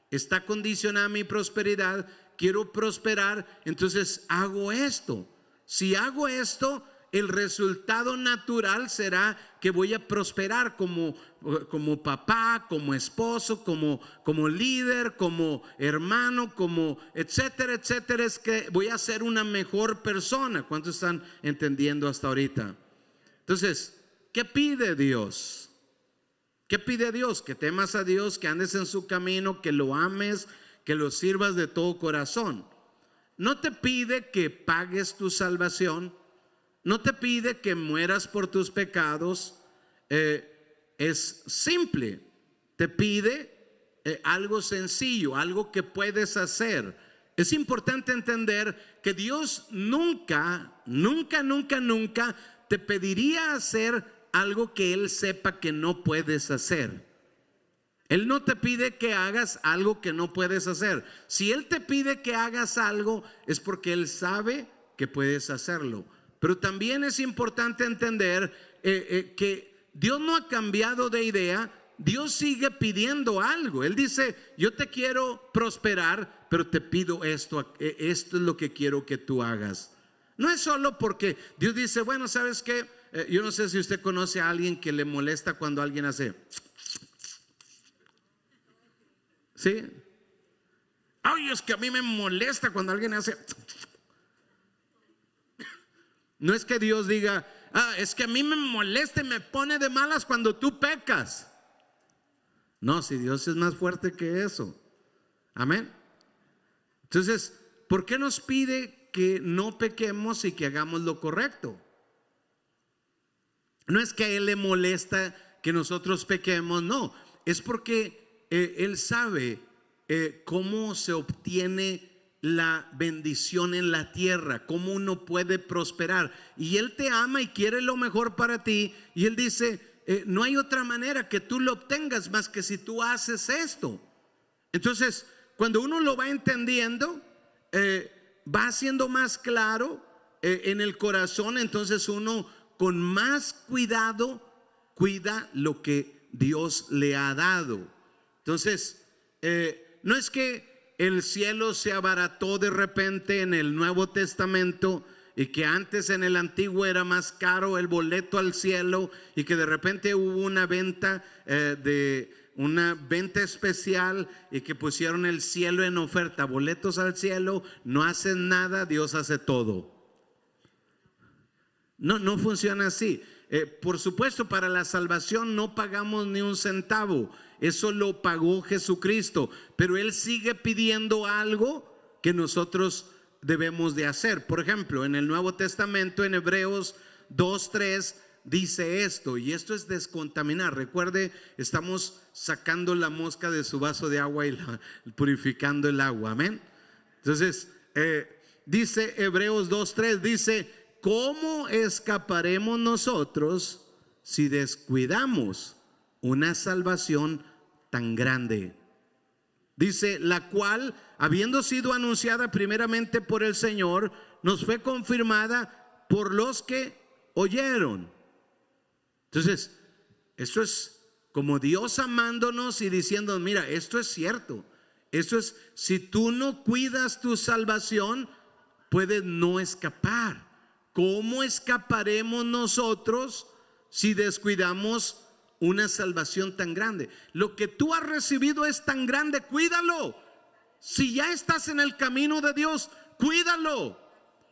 Está condicionada mi prosperidad. Quiero prosperar, entonces hago esto. Si hago esto, el resultado natural será que voy a prosperar como papá, como esposo, como líder, como hermano, como etcétera, etcétera. Es que voy a ser una mejor persona. ¿Cuántos están entendiendo hasta ahorita? Entonces, ¿qué pide Dios? ¿Qué pide Dios? Que temas a Dios, que andes en su camino, que lo ames, que lo sirvas de todo corazón. No te pide que pagues tu salvación. No te pide que mueras por tus pecados. Es simple. Te pide algo sencillo, algo que puedes hacer. Es importante entender que Dios nunca te pediría hacer algo que Él sepa que no puedes hacer. Él no te pide que hagas algo que no puedes hacer. Si Él te pide que hagas algo, es porque Él sabe que puedes hacerlo. Pero también es importante entender que Dios no ha cambiado de idea. Dios sigue pidiendo algo. Él dice: yo te quiero prosperar, pero te pido esto. Esto es lo que quiero que tú hagas. No es solo porque Dios dice: bueno, ¿sabes qué? Yo no sé si usted conoce a alguien que le molesta cuando alguien hace. ¿Sí? Ay, es que a mí me molesta cuando alguien hace. No es que Dios diga: es que a mí me molesta y me pone de malas cuando tú pecas. No, si Dios es más fuerte que eso. Amén. Entonces, ¿por qué nos pide que no pequemos y que hagamos lo correcto? No es que a Él le molesta que nosotros pequemos, no. Es porque Él sabe cómo se obtiene la bendición en la tierra, cómo uno puede prosperar. Y Él te ama y quiere lo mejor para ti. Y Él dice: no hay otra manera que tú lo obtengas más que si tú haces esto. Entonces, cuando uno lo va entendiendo, va siendo más claro en el corazón. Entonces uno con más cuidado cuida lo que Dios le ha dado. Entonces, no es que el cielo se abarató de repente en el Nuevo Testamento, y que antes en el Antiguo era más caro el boleto al cielo, y que de repente hubo una venta especial, y que pusieron el cielo en oferta, boletos al cielo. No hacen nada, Dios hace todo. No funciona así. Por supuesto, para la salvación no pagamos ni un centavo. Eso lo pagó Jesucristo. Pero Él sigue pidiendo algo que nosotros debemos de hacer. Por ejemplo, en el Nuevo Testamento, en Hebreos 2:3, dice esto, y esto es descontaminar. Recuerde, estamos sacando la mosca de su vaso de agua y purificando el agua, amén. Entonces, dice Hebreos 2:3, dice: ¿cómo escaparemos nosotros si descuidamos una salvación tan grande? Dice, la cual, habiendo sido anunciada primeramente por el Señor, nos fue confirmada por los que oyeron. Entonces, esto es como Dios amándonos y diciendo: mira, esto es cierto. Esto es, si tú no cuidas tu salvación, puedes no escapar. ¿Cómo escaparemos nosotros si descuidamos una salvación tan grande? Lo que tú has recibido es tan grande, cuídalo. Si ya estás en el camino de Dios, cuídalo.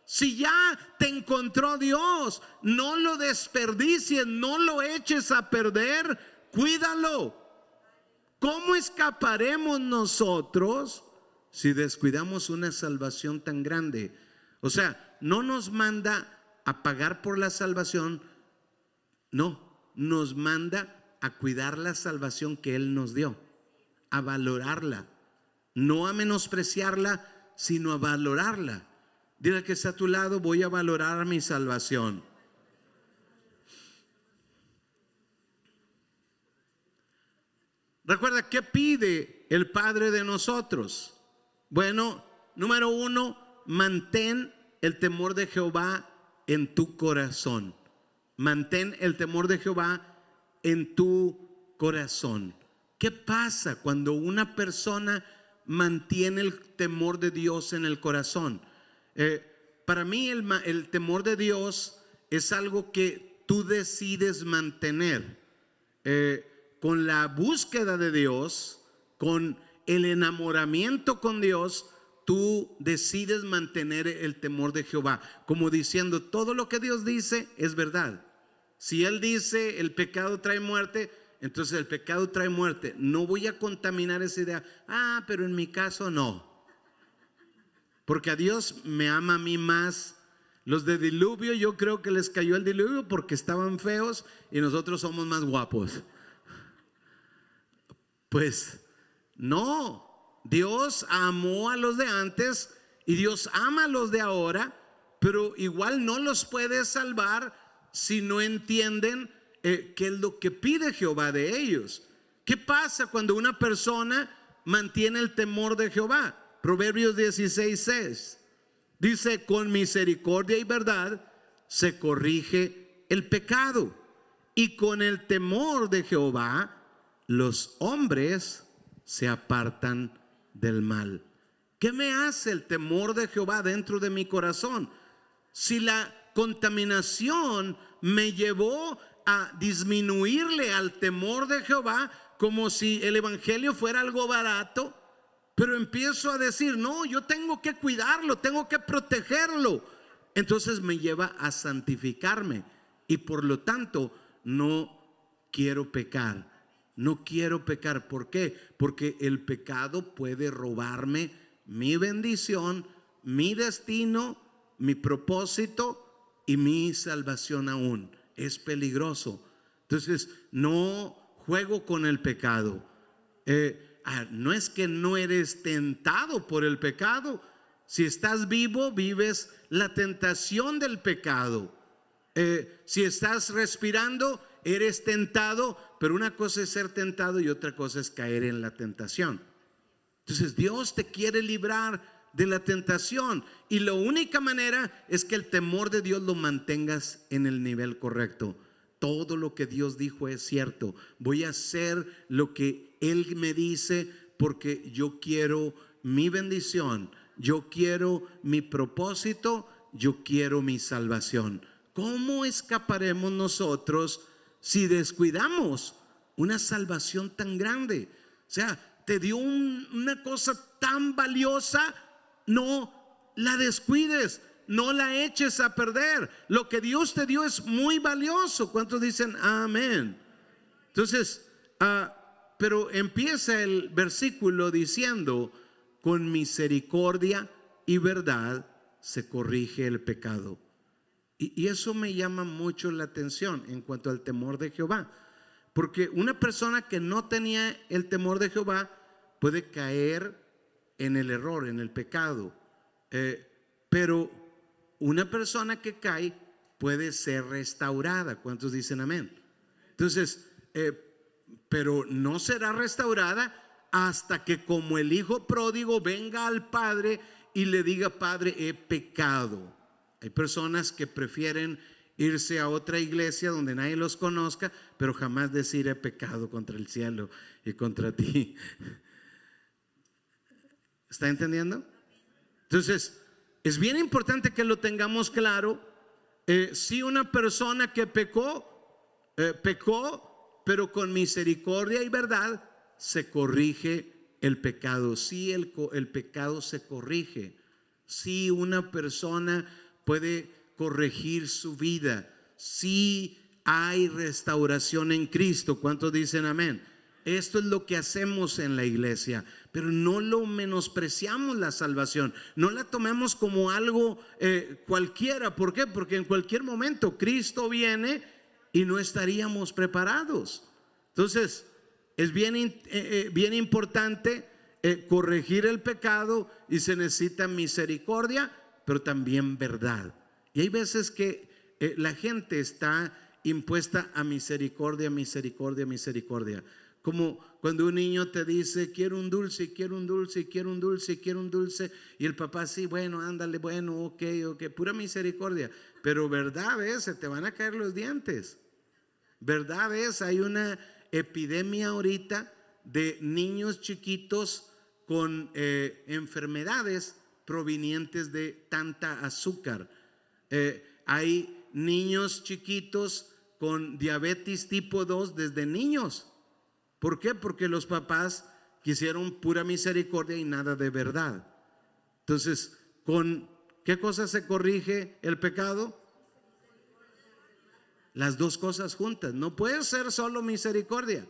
Si ya te encontró Dios, no lo desperdicies, no lo eches a perder, cuídalo. ¿Cómo escaparemos nosotros si descuidamos una salvación tan grande? O sea, no nos manda a pagar por la salvación, no, nos manda a cuidar la salvación que Él nos dio, a valorarla, no a menospreciarla, sino a valorarla. Dile al que está a tu lado: voy a valorar mi salvación. Recuerda, ¿qué pide el Padre de nosotros? Bueno, número 1, mantén el temor de Jehová en tu corazón. Mantén el temor de Jehová en tu corazón. ¿Qué pasa cuando una persona mantiene el temor de Dios en el corazón? Para mí el temor de Dios es algo que tú decides mantener. Con la búsqueda de Dios, con el enamoramiento con Dios, tú decides mantener el temor de Jehová, como diciendo: todo lo que Dios dice es verdad. Si Él dice el pecado trae muerte, entonces el pecado trae muerte. No voy a contaminar esa idea. Pero en mi caso no, porque a Dios me ama a mí más. Los de diluvio, yo creo que les cayó el diluvio porque estaban feos y nosotros somos más guapos. Pues no, Dios amó a los de antes y Dios ama a los de ahora, pero igual no los puede salvar si no entienden qué es lo que pide Jehová de ellos. ¿Qué pasa cuando una persona mantiene el temor de Jehová? Proverbios 16:6 dice: con misericordia y verdad se corrige el pecado, y con el temor de Jehová los hombres se apartan del mal. ¿Qué me hace el temor de Jehová dentro de mi corazón? Si la contaminación me llevó a disminuirle al temor de Jehová, como si el evangelio fuera algo barato, pero empiezo a decir: no, yo tengo que cuidarlo, tengo que protegerlo, entonces me lleva a santificarme y por lo tanto no quiero pecar. No quiero pecar. ¿Por qué? Porque el pecado puede robarme mi bendición, mi destino, mi propósito y mi salvación aún. Es peligroso. Entonces, no juego con el pecado. No es que no eres tentado por el pecado. Si estás vivo, vives la tentación del pecado. Si estás respirando, eres tentado, pero una cosa es ser tentado y otra cosa es caer en la tentación. Entonces Dios te quiere librar de la tentación y la única manera es que el temor de Dios lo mantengas en el nivel correcto. Todo lo que Dios dijo es cierto. Voy a hacer lo que Él me dice porque yo quiero mi bendición, yo quiero mi propósito, yo quiero mi salvación. ¿Cómo escaparemos nosotros si descuidamos una salvación tan grande? O sea, te dio una cosa tan valiosa, no la descuides, no la eches a perder. Lo que Dios te dio es muy valioso. ¿Cuántos dicen amén? Entonces, pero empieza el versículo diciendo: con misericordia y verdad se corrige el pecado. Y eso me llama mucho la atención en cuanto al temor de Jehová. Porque una persona que no tenía el temor de Jehová puede caer en el error, en el pecado. Pero una persona que cae puede ser restaurada. ¿Cuántos dicen amén? Entonces, pero no será restaurada hasta que, como el hijo pródigo, venga al padre y le diga: Padre, he pecado. Hay personas que prefieren irse a otra iglesia donde nadie los conozca, pero jamás decir: he pecado contra el cielo y contra ti. ¿Está entendiendo? Entonces, es bien importante que lo tengamos claro. Si una persona que pecó, pero con misericordia y verdad se corrige el pecado. Si el pecado se corrige, si una persona puede corregir su vida, si hay restauración en Cristo. ¿Cuántos dicen amén? Esto es lo que hacemos en la iglesia, pero no lo menospreciamos la salvación, no la tomemos como algo cualquiera. ¿Por qué? Porque en cualquier momento Cristo viene y no estaríamos preparados. Entonces es bien importante corregir el pecado, y se necesita misericordia, pero también verdad. Y hay veces que la gente está impuesta a misericordia, misericordia, misericordia. Como cuando un niño te dice: quiero un dulce, quiero un dulce, quiero un dulce, quiero un dulce. Y el papá: sí, bueno, ándale, bueno, ok, pura misericordia. Pero verdad es, se te van a caer los dientes. Verdad es, hay una epidemia ahorita de niños chiquitos con enfermedades provenientes de tanta azúcar. Hay niños chiquitos con diabetes tipo 2 desde niños. ¿Por qué? Porque los papás quisieron pura misericordia y nada de verdad. Entonces, ¿con qué cosa se corrige el pecado? Las dos cosas juntas. No puede ser solo misericordia.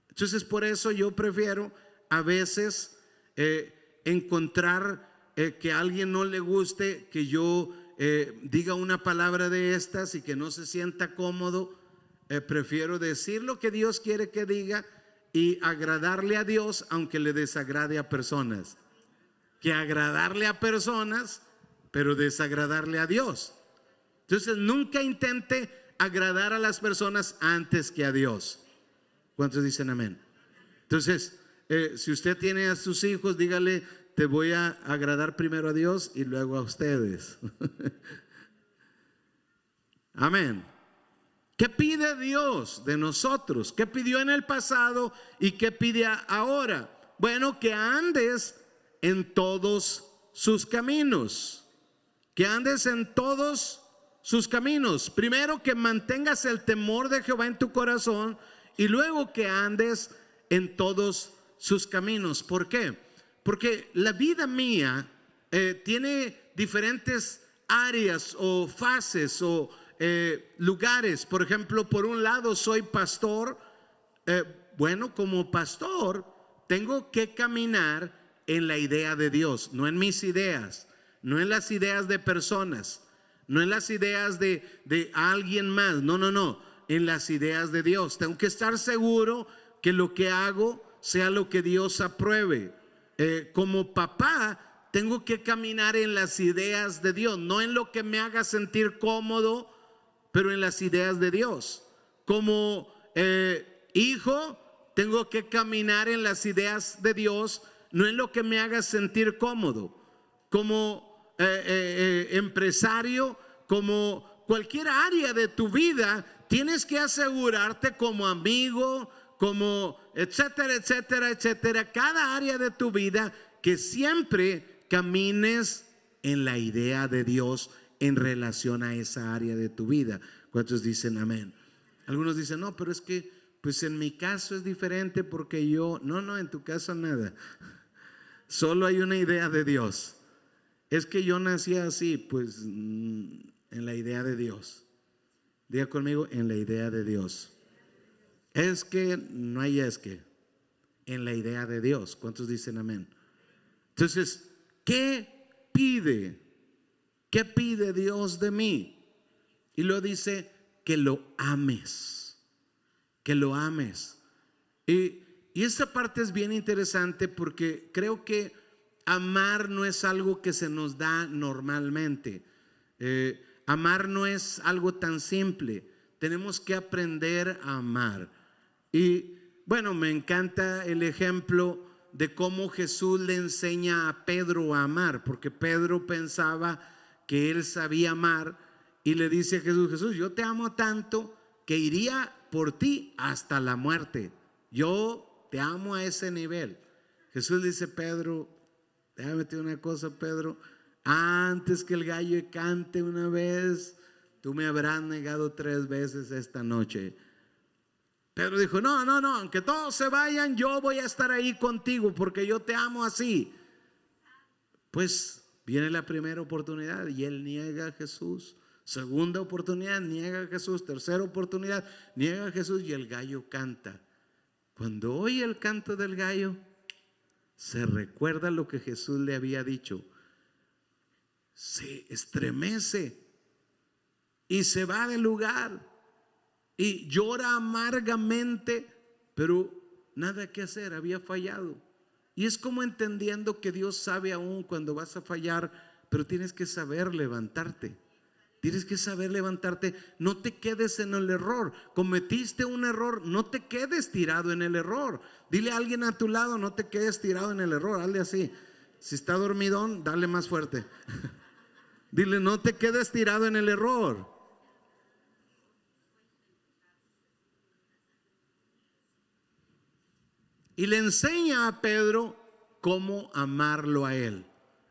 Entonces, por eso yo prefiero a veces encontrar que a alguien no le guste que yo diga una palabra de estas y que no se sienta cómodo. Prefiero decir lo que Dios quiere que diga y agradarle a Dios, aunque le desagrade a personas, que agradarle a personas pero desagradarle a Dios. Entonces nunca intente agradar a las personas antes que a Dios. ¿Cuántos dicen amén? Entonces, si usted tiene a sus hijos, dígale: te voy a agradar primero a Dios y luego a ustedes. Amén. ¿Qué pide Dios de nosotros? ¿Qué pidió en el pasado y qué pide ahora? Bueno, que andes en todos sus caminos. Que andes en todos sus caminos. Primero, que mantengas el temor de Jehová en tu corazón, y luego que andes en todos sus caminos. ¿Por qué? Porque la vida mía tiene diferentes áreas o fases o lugares. Por ejemplo, por un lado soy pastor. Bueno, como pastor tengo que caminar en la idea de Dios, no en mis ideas, no en las ideas de personas, no en las ideas de alguien más, no, en las ideas de Dios. Tengo que estar seguro que lo que hago sea lo que Dios apruebe. Como papá tengo que caminar en las ideas de Dios, no en lo que me haga sentir cómodo, pero en las ideas de Dios. Como hijo tengo que caminar en las ideas de Dios, no en lo que me haga sentir cómodo. Como empresario, como cualquier área de tu vida, tienes que asegurarte, como amigo, como etcétera, etcétera, etcétera, cada área de tu vida, que siempre camines en la idea de Dios en relación a esa área de tu vida. ¿Cuántos dicen amén? Algunos dicen: no, pero es que pues en mi caso es diferente porque yo... No, en tu caso nada. Solo hay una idea de Dios. Es que yo nací así, pues en la idea de Dios. Diga conmigo: en la idea de Dios. Es que no hay en la idea de Dios. ¿Cuántos dicen amén? Entonces, ¿qué pide? ¿Qué pide Dios de mí? Y lo dice que lo ames, que lo ames. Y esa parte es bien interesante porque creo que amar no es algo que se nos da normalmente. Amar no es algo tan simple. Tenemos que aprender a amar. Y bueno, me encanta el ejemplo de cómo Jesús le enseña a Pedro a amar, porque Pedro pensaba que él sabía amar y le dice a Jesús: Jesús, yo te amo tanto que iría por ti hasta la muerte. Yo te amo a ese nivel. Jesús le dice: Pedro, déjame decirte una cosa, Pedro, antes que el gallo cante una vez, tú me habrás negado 3 veces esta noche. Pedro dijo: no, aunque todos se vayan, yo voy a estar ahí contigo porque yo te amo así. Pues viene la primera oportunidad y él niega a Jesús. Segunda oportunidad, niega a Jesús. Tercera oportunidad, niega a Jesús y el gallo canta. Cuando oye el canto del gallo, se recuerda lo que Jesús le había dicho. Se estremece y se va del lugar y llora amargamente, pero nada que hacer, había fallado. Y es como entendiendo que Dios sabe aún cuando vas a fallar, pero tienes que saber levantarte. Tienes que saber levantarte. No te quedes en el error. Cometiste un error, no te quedes tirado en el error. Dile a alguien a tu lado: no te quedes tirado en el error. Hazle así. Si está dormidón, dale más fuerte. Dile: no te quedes tirado en el error. Y le enseña a Pedro cómo amarlo a él.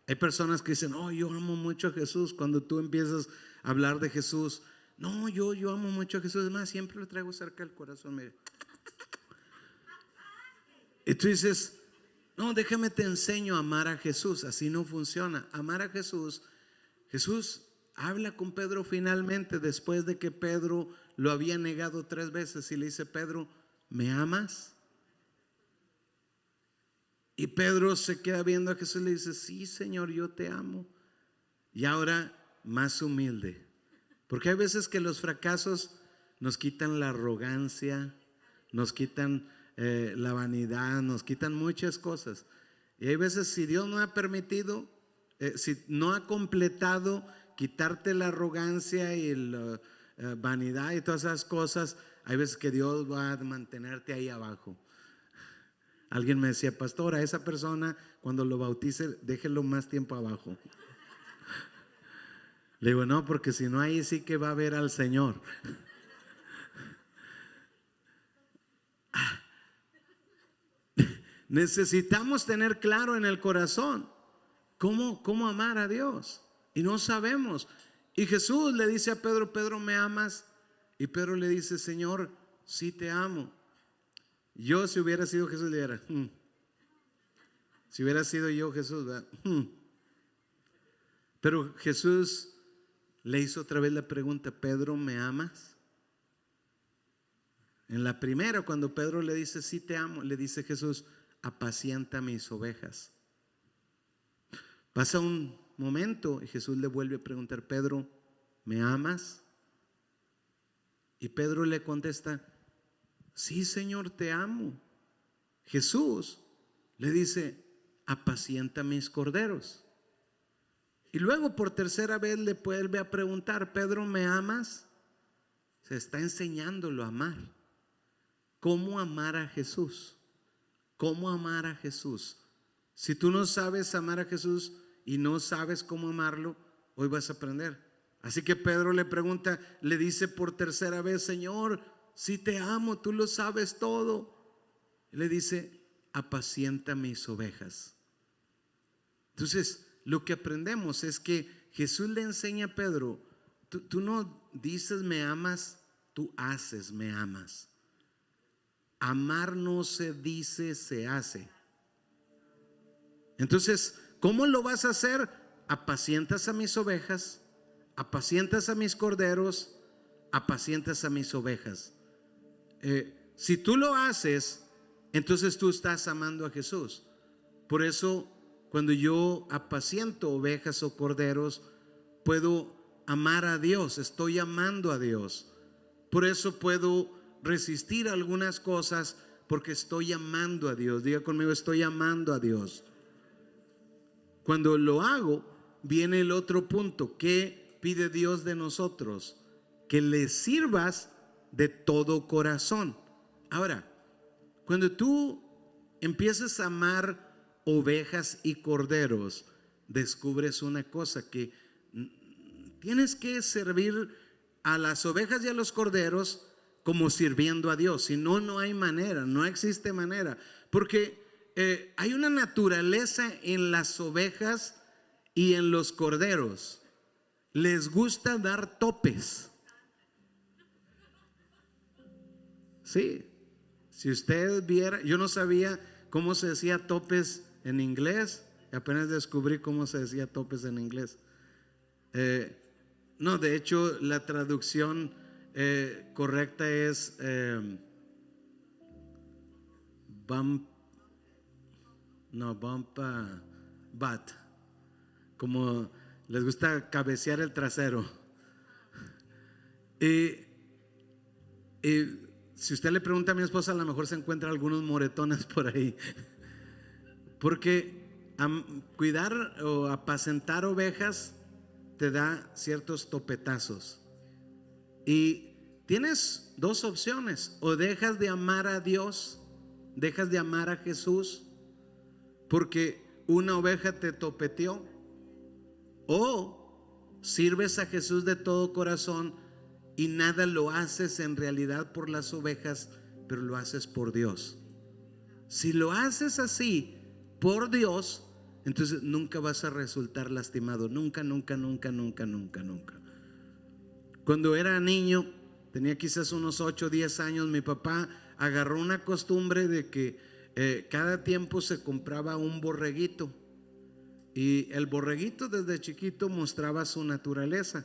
Hay personas que dicen: oh, yo amo mucho a Jesús. Cuando tú empiezas a hablar de Jesús, no, yo amo mucho a Jesús. Es más, siempre lo traigo cerca del corazón. Mire. Y tú dices: no, déjame te enseño a amar a Jesús. Así no funciona. Amar a Jesús. Jesús habla con Pedro finalmente, después de que Pedro lo había negado 3 veces, y le dice: Pedro, ¿me amas? Y Pedro se queda viendo a Jesús y le dice: sí, Señor, yo te amo. Y ahora más humilde, porque hay veces que los fracasos nos quitan la arrogancia, nos quitan la vanidad, nos quitan muchas cosas. Y hay veces, si Dios no ha permitido, si no ha completado quitarte la arrogancia y la vanidad y todas esas cosas, hay veces que Dios va a mantenerte ahí abajo. Alguien me decía: pastor, a esa persona cuando lo bautice, déjelo más tiempo abajo. Le digo: no, porque si no, ahí sí que va a ver al Señor. Necesitamos tener claro en el corazón cómo amar a Dios, y no sabemos. Y Jesús le dice a Pedro: Pedro, ¿me amas? Y Pedro le dice: Señor, sí te amo. Yo, si hubiera sido Jesús, le diría: si hubiera sido yo Jesús, pero Jesús le hizo otra vez la pregunta: Pedro, ¿me amas? En la primera, cuando Pedro le dice: sí te amo, le dice Jesús: apacienta mis ovejas. Pasa un momento y Jesús le vuelve a preguntar: Pedro, ¿me amas? Y Pedro le contesta: sí, Señor, te amo. Jesús le dice: apacienta mis corderos. Y luego por tercera vez le vuelve a preguntar: Pedro, ¿me amas? Se está enseñándolo a amar. ¿Cómo amar a Jesús? ¿Cómo amar a Jesús? Si tú no sabes amar a Jesús y no sabes cómo amarlo, hoy vas a aprender. Así que Pedro le pregunta, le dice por tercera vez: Señor, si te amo, tú lo sabes todo. Y le dice: apacienta mis ovejas. Entonces, lo que aprendemos es que Jesús le enseña a Pedro: tú no dices me amas, tú haces me amas. Amar no se dice, se hace. Entonces, ¿cómo lo vas a hacer? Apacientas a mis ovejas, apacientas a mis corderos, apacientas a mis ovejas. Si tú lo haces, entonces tú estás amando a Jesús. Por eso, cuando yo apaciento ovejas o corderos, puedo amar a Dios, estoy amando a Dios. Por eso puedo resistir algunas cosas, porque estoy amando a Dios. Diga conmigo, estoy amando a Dios. Cuando lo hago, viene el otro punto. ¿Qué pide Dios de nosotros? Que le sirvas de todo corazón. Ahora, cuando tú empiezas a amar ovejas y corderos, descubres una cosa, que tienes que servir a las ovejas y a los corderos como sirviendo a Dios. Si no, no hay manera, no existe manera. Porque hay una naturaleza en las ovejas y en los corderos. Les gusta dar topes. Sí, si usted viera, yo no sabía cómo se decía topes en inglés, apenas descubrí cómo se decía topes en inglés. No, de hecho la traducción correcta es bump butt, como les gusta cabecear el trasero. Y si usted le pregunta a mi esposa, a lo mejor se encuentra algunos moretones por ahí, porque cuidar o apacentar ovejas te da ciertos topetazos. Y tienes dos opciones: o dejas de amar a Dios, dejas de amar a Jesús porque una oveja te topeteó, o sirves a Jesús de todo corazón y nada lo haces en realidad por las ovejas, pero lo haces por Dios. Si lo haces así por Dios, entonces nunca vas a resultar lastimado. Nunca, nunca, nunca, nunca, nunca, nunca. Cuando era niño, tenía quizás unos 8 o 10 años, mi papá agarró una costumbre de que cada tiempo se compraba un borreguito, y el borreguito desde chiquito mostraba su naturaleza.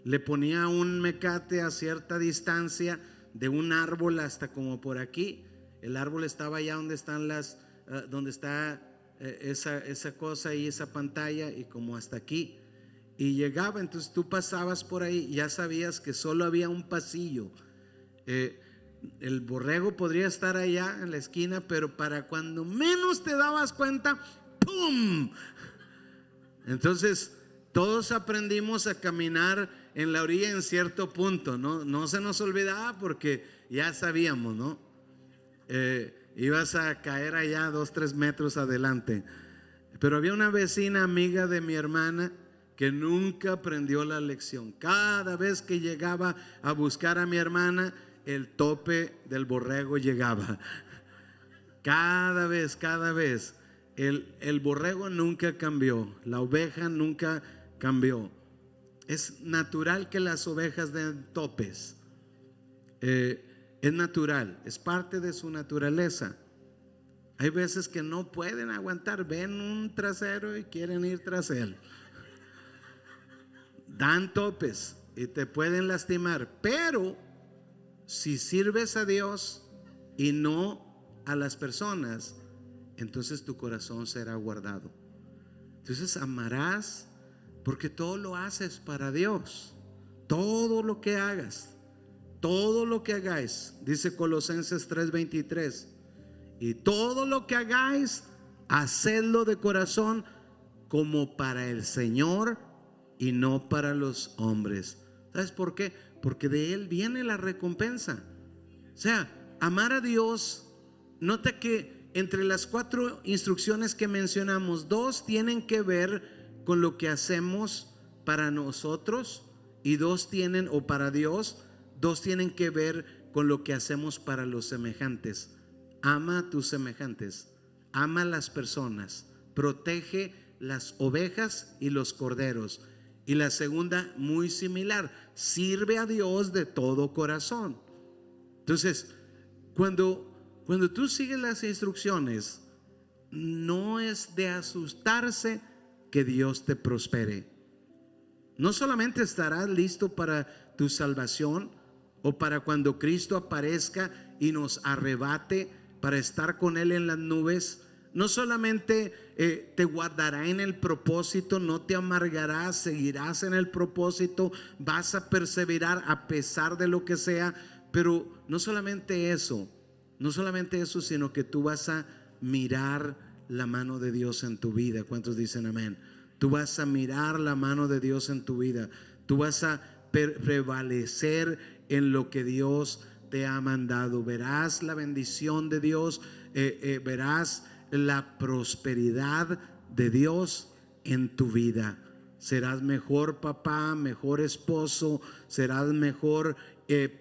Le ponía un mecate a cierta distancia de un árbol hasta como por aquí. El árbol estaba allá donde están donde está esa cosa y esa pantalla, y como hasta aquí. Y llegaba, entonces tú pasabas por ahí, ya sabías que solo había un pasillo. El borrego podría estar allá en la esquina, pero para cuando menos te dabas cuenta, ¡pum! Entonces todos aprendimos a caminar en la orilla en cierto punto, no se nos olvidaba, porque ya sabíamos, ¿no? Ibas a caer allá 2-3 metros adelante. Pero había una vecina amiga de mi hermana que nunca aprendió la lección. Cada vez que llegaba a buscar a mi hermana, el tope del borrego llegaba. Cada vez. El borrego nunca cambió, la oveja nunca cambió. Es natural que las ovejas den topes. Es natural, es parte de su naturaleza. Hay veces que no pueden aguantar, ven un trasero y quieren ir tras él. Dan topes y te pueden lastimar, pero si sirves a Dios y no a las personas, entonces tu corazón será guardado. Entonces amarás, porque todo lo haces para Dios. Todo lo que hagas, todo lo que hagáis, dice Colosenses 3:23, y todo lo que hagáis, hacedlo de corazón como para el Señor y no para los hombres. ¿Sabes por qué? Porque de Él viene la recompensa. O sea, amar a Dios, nota que entre las 4 instrucciones que mencionamos, 2 tienen que ver con lo que hacemos para nosotros, y 2 tienen, o para Dios, 2 tienen que ver con lo que hacemos para los semejantes. Ama a tus semejantes, ama a las personas, protege las ovejas y los corderos. Y la segunda, muy similar, sirve a Dios de todo corazón. Entonces, cuando tú sigues las instrucciones, no es de asustarse que Dios te prospere. No solamente estarás listo para tu salvación, o para cuando Cristo aparezca y nos arrebate para estar con Él en las nubes. no solamente te guardará en el propósito, no te amargarás, seguirás en el propósito, vas a perseverar a pesar de lo que sea, pero no solamente eso, sino que tú vas a mirar la mano de Dios en tu vida. ¿Cuántos dicen amén? Tú vas a mirar la mano de Dios en tu vida. Tú vas a prevalecer en lo que Dios te ha mandado. Verás la bendición de Dios, verás la prosperidad de Dios en tu vida. Serás mejor papá, mejor esposo, serás mejor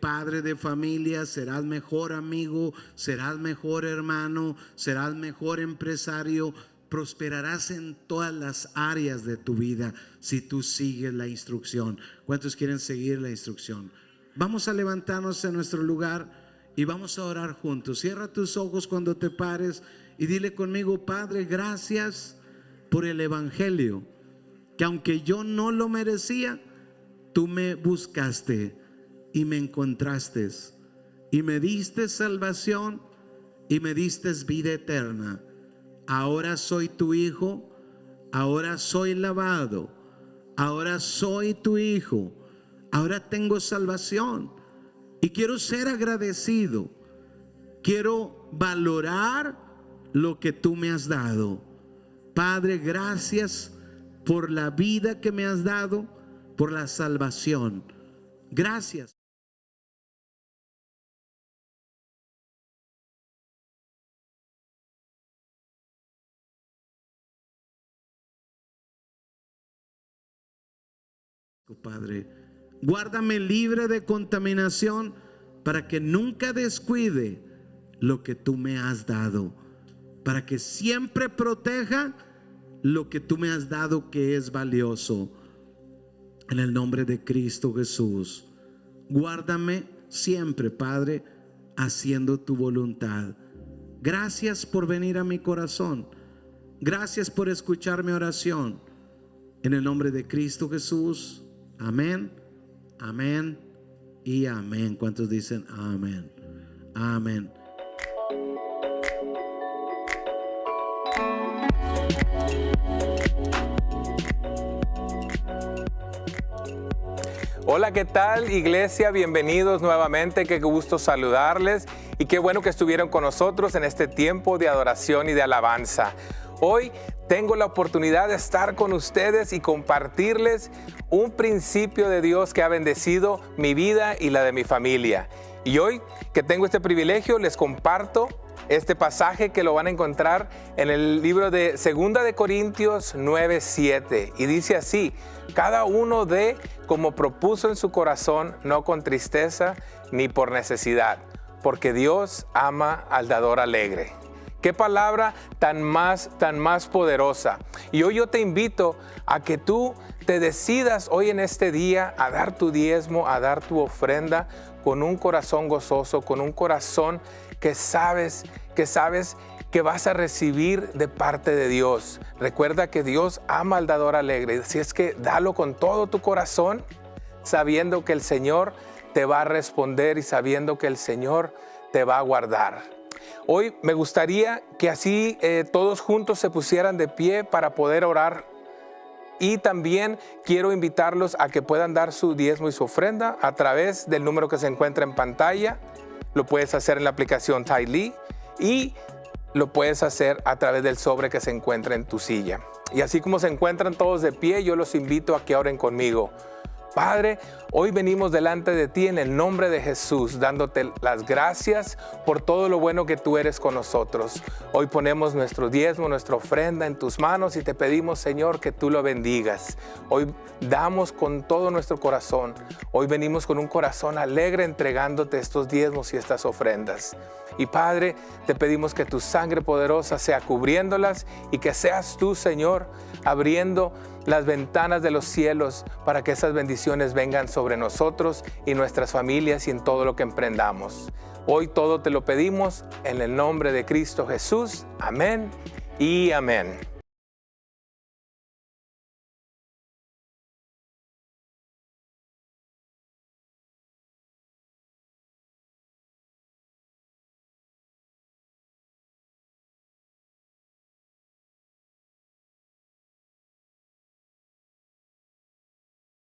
padre de familia, serás mejor amigo, serás mejor hermano, serás mejor empresario. Prosperarás en todas las áreas de tu vida si tú sigues la instrucción. ¿Cuántos quieren seguir la instrucción? Vamos a levantarnos en nuestro lugar y vamos a orar juntos. Cierra tus ojos cuando te pares y dile conmigo: Padre, gracias por el evangelio, que aunque yo no lo merecía, tú me buscaste y me encontraste y me diste salvación y me diste vida eterna. Ahora soy tu hijo, ahora soy lavado, ahora soy tu hijo, ahora tengo salvación y quiero ser agradecido. Quiero valorar lo que tú me has dado. Padre, gracias por la vida que me has dado, por la salvación. Gracias. Padre, guárdame libre de contaminación para que nunca descuide lo que tú me has dado, para que siempre proteja lo que tú me has dado, que es valioso. En el nombre de Cristo Jesús, guárdame siempre, Padre, haciendo tu voluntad. Gracias por venir a mi corazón. Gracias por escuchar mi oración. En el nombre de Cristo Jesús. Amén, amén y amén. ¿Cuántos dicen amén? Amén. Hola, ¿qué tal, iglesia? Bienvenidos nuevamente, qué gusto saludarles y qué bueno que estuvieron con nosotros en este tiempo de adoración y de alabanza. Hoy tengo la oportunidad de estar con ustedes y compartirles un principio de Dios que ha bendecido mi vida y la de mi familia. Y hoy que tengo este privilegio, les comparto este pasaje que lo van a encontrar en el libro de 2 de Corintios 9:7. Y dice así: cada uno dé como propuso en su corazón, no con tristeza ni por necesidad, porque Dios ama al dador alegre. Qué palabra tan más poderosa. Y hoy yo te invito a que tú te decidas hoy en este día a dar tu diezmo, a dar tu ofrenda con un corazón gozoso, con un corazón que sabes que vas a recibir de parte de Dios. Recuerda que Dios ama al dador alegre. Así es que dalo con todo tu corazón, sabiendo que el Señor te va a responder y sabiendo que el Señor te va a guardar. Hoy me gustaría que así todos juntos se pusieran de pie para poder orar. Y también quiero invitarlos a que puedan dar su diezmo y su ofrenda a través del número que se encuentra en pantalla. Lo puedes hacer en la aplicación Tithe y lo puedes hacer a través del sobre que se encuentra en tu silla. Y así como se encuentran todos de pie, yo los invito a que oren conmigo. Padre, hoy venimos delante de ti en el nombre de Jesús, dándote las gracias por todo lo bueno que tú eres con nosotros. Hoy ponemos nuestro diezmo, nuestra ofrenda en tus manos y te pedimos, Señor, que tú lo bendigas. Hoy damos con todo nuestro corazón. Hoy venimos con un corazón alegre entregándote estos diezmos y estas ofrendas. Y Padre, te pedimos que tu sangre poderosa sea cubriéndolas y que seas tú, Señor, abriendo las ventanas de los cielos para que esas bendiciones vengan sobre nosotros y nuestras familias y en todo lo que emprendamos. Hoy todo te lo pedimos en el nombre de Cristo Jesús. Amén y amén.